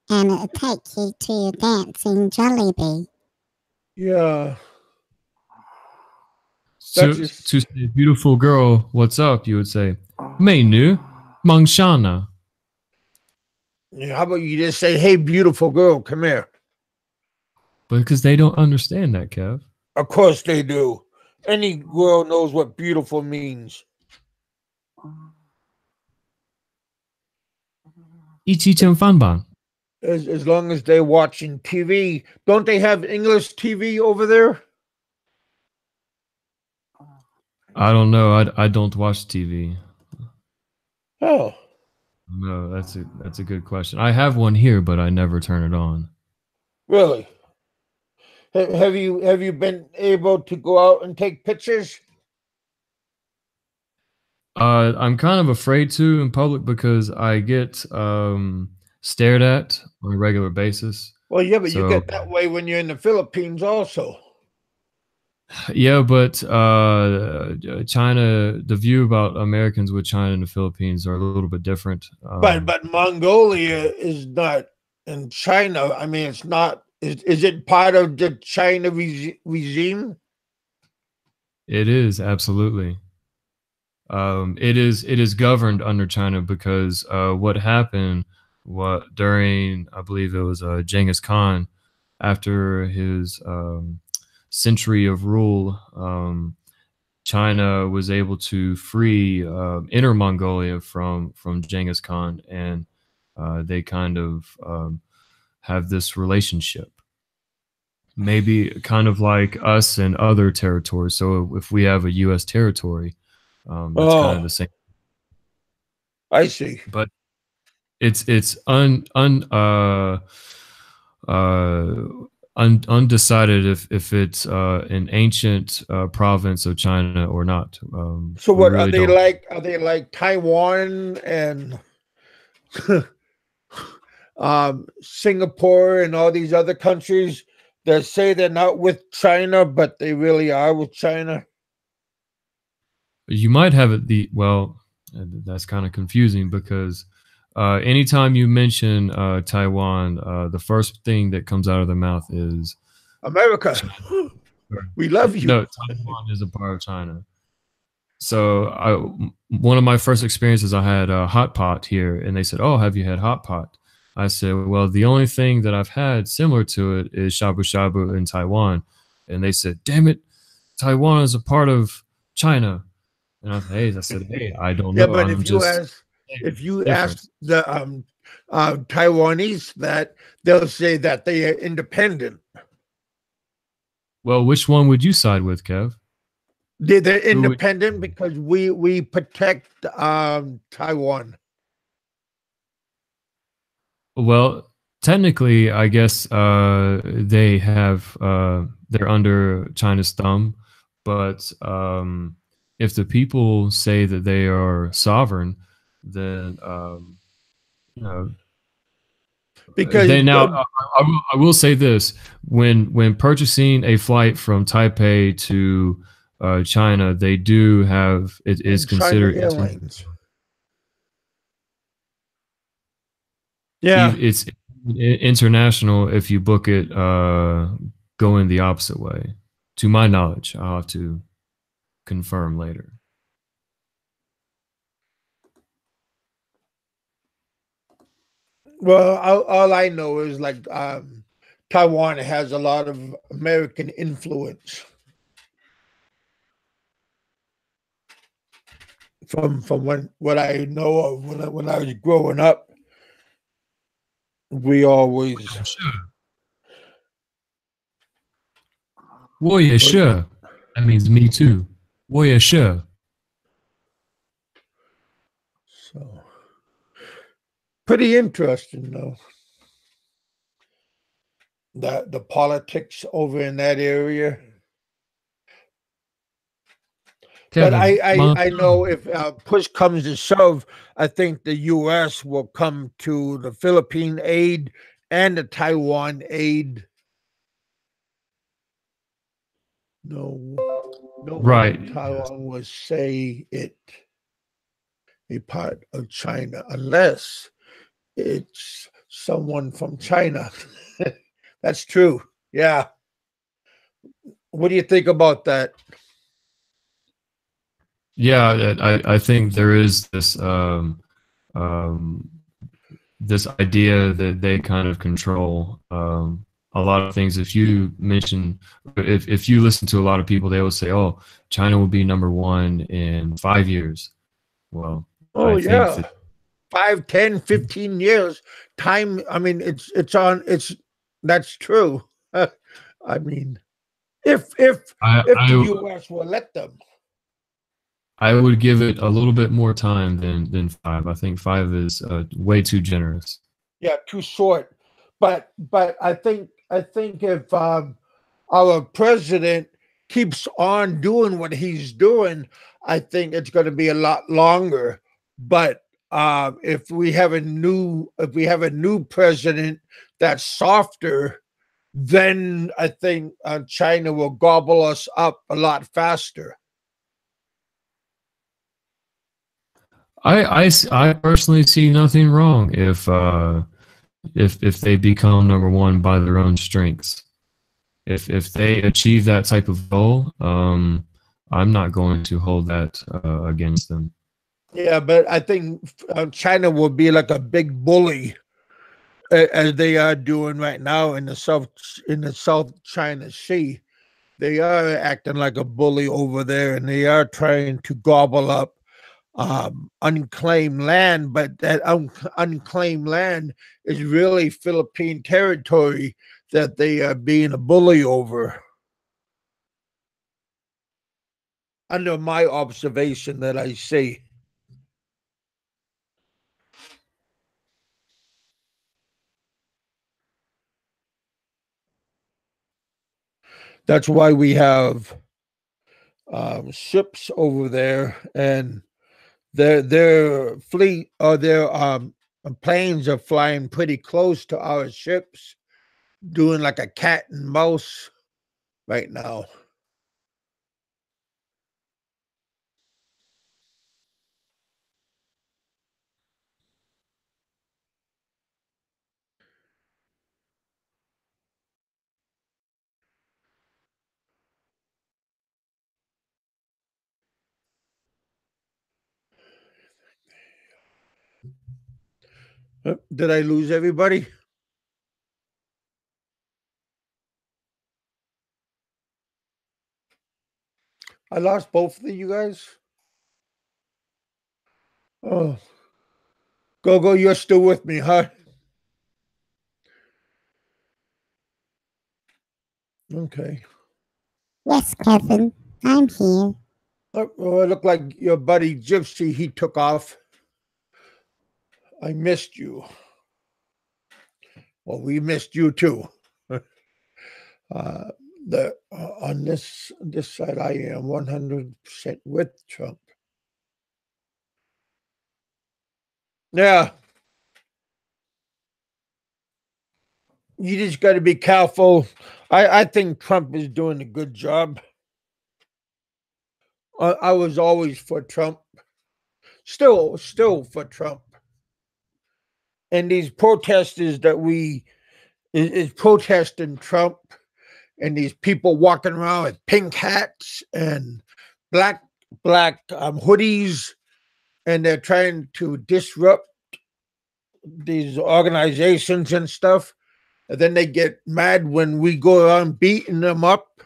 and it'll take you to your dancing Jollibee. Yeah. To say beautiful girl, what's up? You would say, 美女, Mangshana. Yeah, how about you just say, hey, beautiful girl, come here. Because they don't understand that, Kev. Of course they do. Any girl knows what beautiful means. 一起吃饭吧. As long as they're watching TV. Don't they have English TV over there? I don't know. I don't watch TV. Oh. No, that's a good question. I have one here, but I never turn it on. Really? Have you been able to go out and take pictures? I'm kind of afraid to in public because I get stared at on a regular basis. Well, yeah, but So, you get that way when you're in the Philippines also. yeah, but China, the view about Americans with China and the Philippines are a little bit different. But Mongolia is not in China. I mean, it's not. Is it part of the China regime? It is, absolutely. It is governed under China because what happened during, I believe it was Genghis Khan, after his century of rule, China was able to free Inner Mongolia from Genghis Khan, and they kind of have this relationship. Maybe kind of like us and other territories. So if we have a U.S. territory, that's kind of the same. I see. But it's undecided if it's an ancient province of China or not. So what really are they like? Are they like Taiwan and Singapore and all these other countries that say they're not with China, but they really are with China? You might have it well, that's kind of confusing because anytime you mention Taiwan, the first thing that comes out of their mouth is America. We love you. No, Taiwan is a part of China. So one of my first experiences, I had a hot pot here, and they said, "Oh, have you had hot pot?" I said, "Well, the only thing that I've had similar to it is shabu shabu in Taiwan," and they said, "Damn it, Taiwan is a part of China." And I said, "Hey, I don't know." Yeah, but if you ask the Taiwanese that, they'll say that they are independent. Well, which one would you side with, Kev? They're independent because we protect Taiwan. Well, technically, I guess they have they're under China's thumb, but if the people say that they are sovereign, then you know, Because they now I will say this: when purchasing a flight from Taipei to China, they do have it is China considered Airlines. Yeah, it's international if you book it going the opposite way. To my knowledge, I'll have to confirm later. well, all I know is like Taiwan has a lot of American influence from what I know of when I was growing up. We always Warrior, sure. That means me too. Warrior, sure. so pretty interesting though. The politics over in that area. Kevin, But I know if push comes to shove, I think the U.S. will come to the Philippine aid and the Taiwan aid. No right. one in Taiwan will say it a part of China unless it's someone from China. That's true. Yeah. What do you think about that? Yeah, I think there is this idea that they kind of control a lot of things. If you mention, if you listen to a lot of people, they will say, "Oh, China will be number one in 5 years." Well, Oh I think yeah. that 5, 10, 15 years. Time, I mean, it's that's true. I mean, if the I US will let them. I would give it a little bit more time than 5. I think 5 is way too generous. Yeah, too short. But I think if our president keeps on doing what he's doing, I think it's going to be a lot longer. But if we have a new president that's softer, then I think China will gobble us up a lot faster. I personally see nothing wrong if they become number one by their own strengths. If they achieve that type of goal, I'm not going to hold that against them. Yeah, but I think China will be like a big bully as they are doing right now in the South China Sea. They are acting like a bully over there, and they are trying to gobble up unclaimed land. But that unclaimed land is really Philippine territory that they are being a bully over. Under my observation that I see. That's why we have ships over there, and their fleet or their planes are flying pretty close to our ships, doing like a cat and mouse right now. Did I lose everybody? I lost both of you guys. Oh, go! You're still with me, huh? Okay. Yes, Kevin, I'm here. Oh, it looked like your buddy Gypsy. He took off. I missed you. Well, we missed you too. The on this side, I am 100% with Trump. Yeah, you just got to be careful. I think Trump is doing a good job. I was always for Trump. Still for Trump. And these protesters that is protesting Trump, and these people walking around with pink hats and black hoodies, and they're trying to disrupt these organizations and stuff. And then they get mad when we go around beating them up.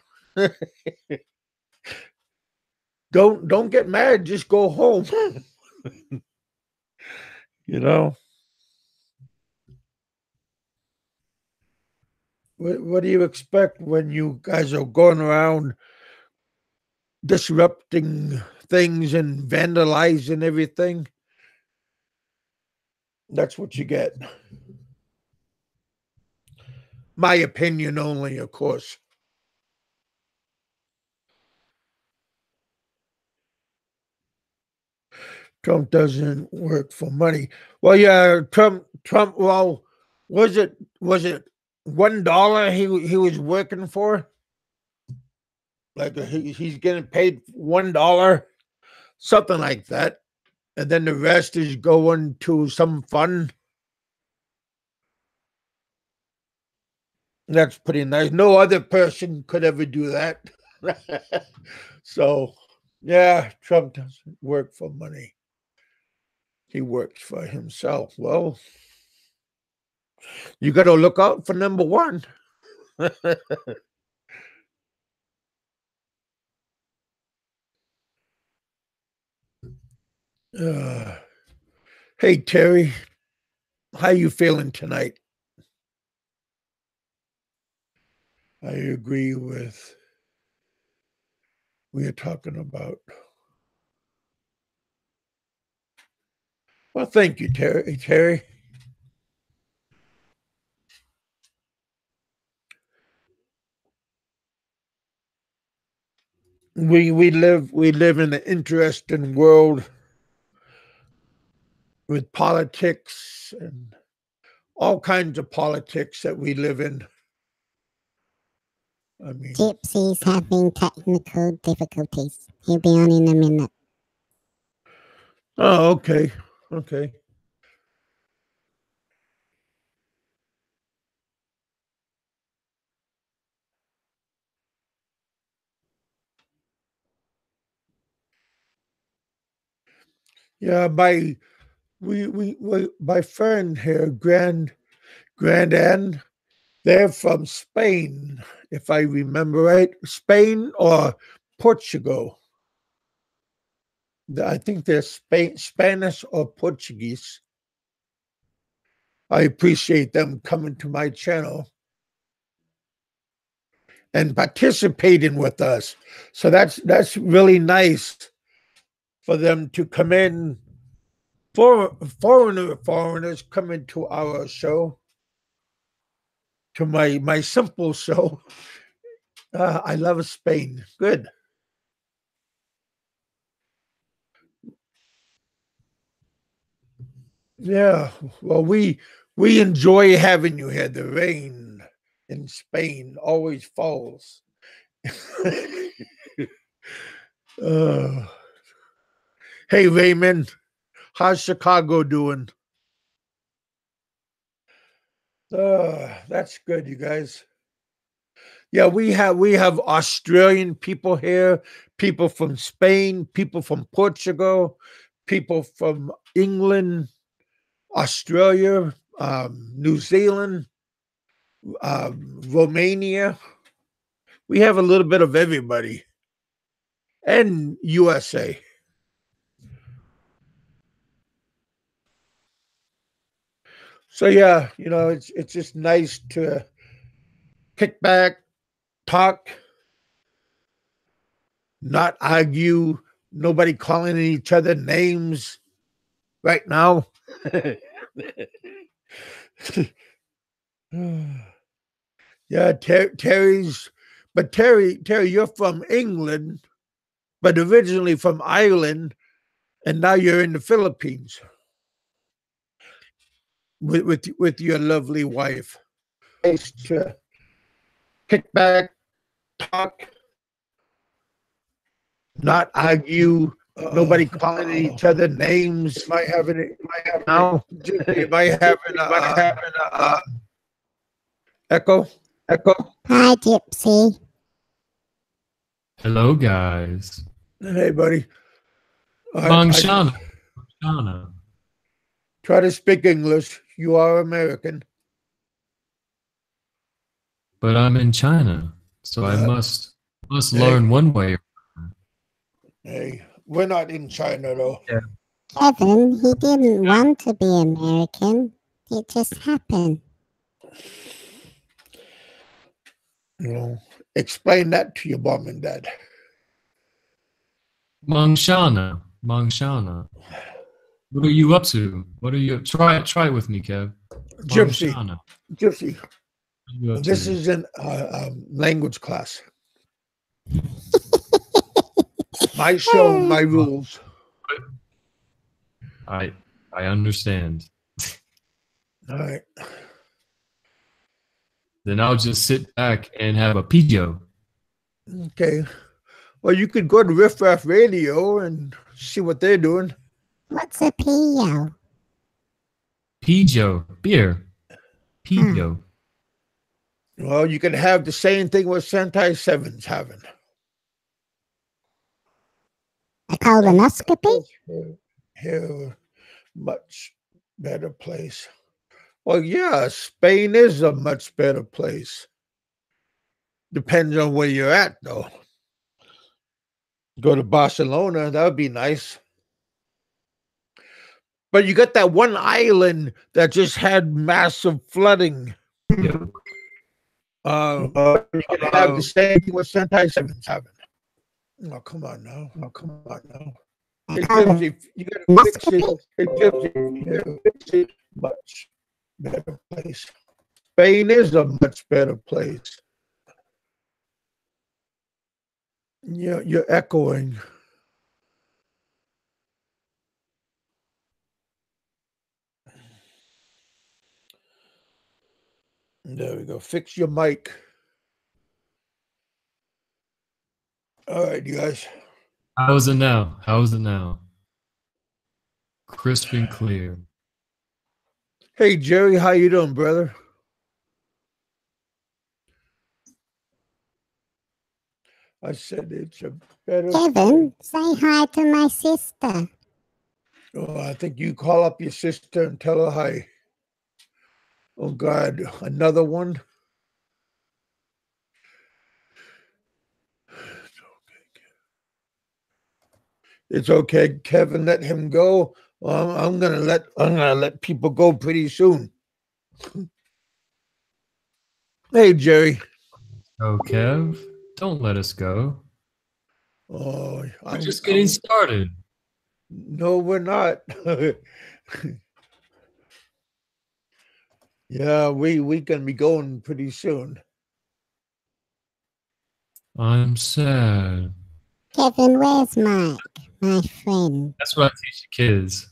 Don't get mad. Just go home. You know. What do you expect when you guys are going around disrupting things and vandalizing everything? That's what you get. My opinion only, of course. Trump doesn't work for money. Well, yeah, Trump. Well, was it $1 he was working for? Like he's getting paid $1, something like that, and then the rest is going to some fund. That's pretty nice. No other person could ever do that. So, yeah, Trump doesn't work for money. He works for himself. Well, you got to look out for number one. Hey, Terry, how you feeling tonight? I agree with what you're talking about. Well, thank you, Terry. We live in an interesting world with politics and all kinds of politics that we live in. I mean, Gypsy's having technical difficulties. He'll be on in a minute. Oh, okay. Okay. Yeah, my friend here, Grand Ann, they're from Spain, if I remember right. Spain or Portugal. I think they're Spanish or Portuguese. I appreciate them coming to my channel and participating with us. So that's really nice for them to come in. Foreigners come into our show, to my simple show. I love Spain. Good. Yeah. Well, we enjoy having you here. The rain in Spain always falls. Hey, Raymond, how's Chicago doing? That's good, you guys. Yeah, we have Australian people here, people from Spain, people from Portugal, people from England, Australia, New Zealand, Romania. We have a little bit of everybody, and USA. So yeah, it's just nice to kick back, talk, not argue, nobody calling each other names right now. Yeah, Terry, you're from England, but originally from Ireland, and now you're in the Philippines with your lovely wife. place to kick back, talk, not argue. Nobody calling each other names. Might have it. Now it might have an echo. Hi, Gypsy. Hello, guys. Hey, buddy. Mangshana. Try to speak English. You are American. But I'm in China, so I must learn one way. Hey, we're not in China, though. Yeah. Kevin, he didn't want to be American. It just happened. You know, explain that to your mom and dad. Mangshana. What are you up to? What are you try it with me, Kev? Gypsy. Mangshana. Gypsy. What are you up This to? is an language class. My show, my rules. I understand. All right. Then I'll just sit back and have a pijo. Okay. Well, you could go to Riff Raff Radio and see what they're doing. What's a PO? Pijo. Beer. Pijo. Well, you can have the same thing what Sentai 7's having. A colonoscopy? Here, much better place. Well, yeah, Spain is a much better place. Depends on where you're at, though. Go to Barcelona, that would be nice. But you got that one island that just had massive flooding. Yeah. You can have the same thing what Sentai 7's having. Oh, come on now. It gives you got to fix it. It gives you a much better place. Spain is a much better place. Yeah, you're echoing. There we go. Fix your mic. All right, you guys. How's it now? Crisp and clear. Hey, Jerry, how you doing, brother? I said it's a better. Kevin, say hi to my sister. Oh, I think you call up your sister and tell her hi. Oh, God, another one? It's okay, Kevin. Let him go. Well, I'm gonna let people go pretty soon. Hey, Jerry. Oh, Kev, don't let us go. Oh, We're just getting started. No, we're not. Yeah, we can be going pretty soon. I'm sad. Kevin, where's Mike, my friend? That's what I teach the kids.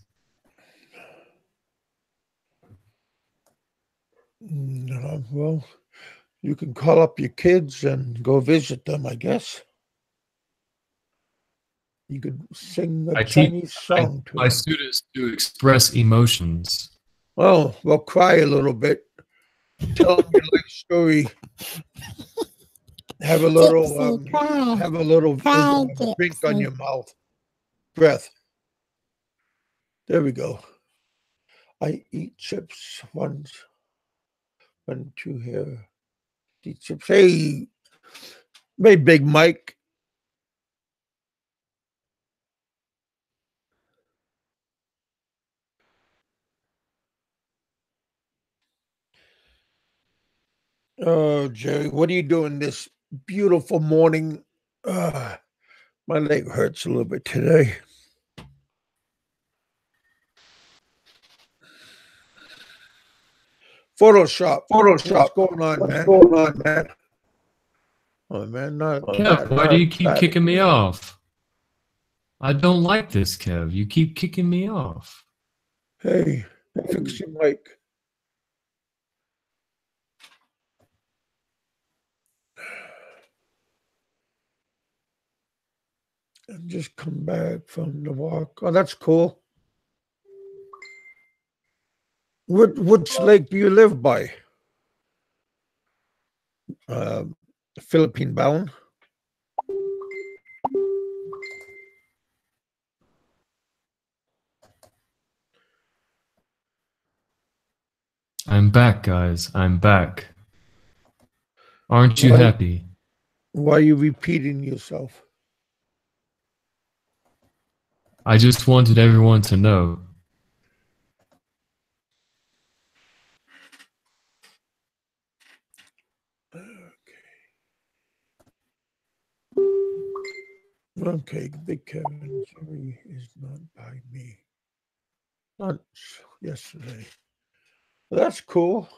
No, well, you can call up your kids and go visit them, I guess. You could sing a Chinese song to my them. students to express emotions. Oh, well, cry a little bit. Tell them your life story. Have a little, Gypsy, cry. have a little Cry, drink Gypsy. on your mouth. Breath. There we go. I eat chips once. 1, 2 here. Eat chips. Hey, Big Mike. Oh, Jerry, what are you doing this beautiful morning? My leg hurts a little bit today. Photoshop. What's going on, man? Oh, man, Kev, why do you keep kicking me off? I don't like this, Kev. You keep kicking me off. Hey, fix your mic. And just come back from the walk. Oh, that's cool. Which lake do you live by? Philippine bound? I'm back, guys. I'm back. Aren't you Why- happy? Why are you repeating yourself? I just wanted everyone to know. Okay, BigKevin, Jerry is not by me. Not yesterday. Well, that's cool.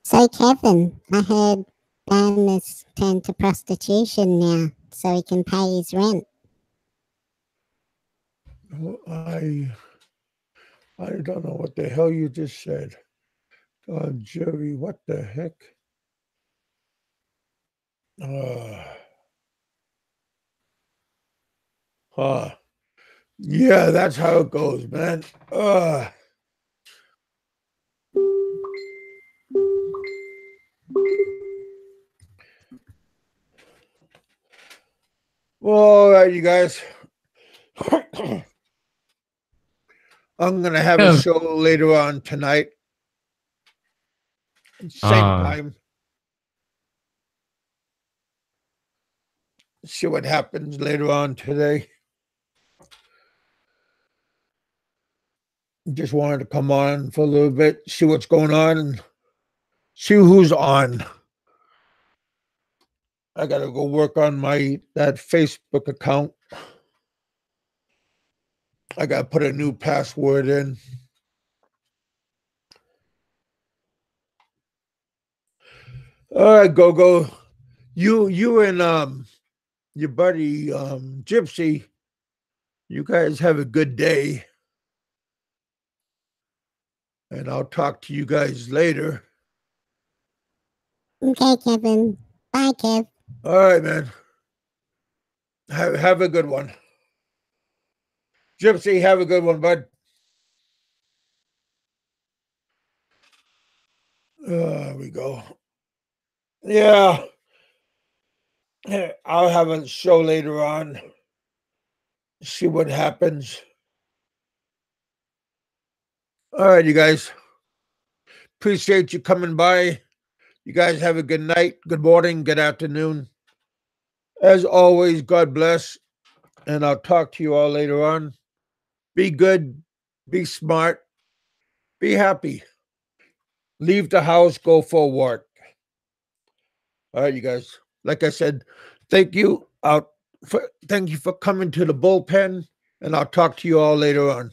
So, Kevin, I heard Ben has turned to prostitution now so he can pay his rent. Well, I don't know what the hell you just said. Jerry, what the heck? Yeah, that's how it goes, man. Well, all right, you guys. I'm going to have a show later on tonight. Same time. See what happens later on today. Just wanted to come on for a little bit, see what's going on, and see who's on. I got to go work on that Facebook account. I got to put a new password in. All right, go. You and your buddy Gypsy, you guys have a good day. And I'll talk to you guys later. Okay, Kevin. Bye, Kev. All right, man. Have a good one. Gypsy, have a good one, bud. There we go. Yeah. I'll have a show later on. See what happens. All right, you guys. Appreciate you coming by. You guys have a good night, good morning, good afternoon. As always, God bless. And I'll talk to you all later on. Be good. Be smart. Be happy. Leave the house, go for a walk. All right, you guys. Like I said, thank you. Thank you for coming to the bullpen, and I'll talk to you all later on.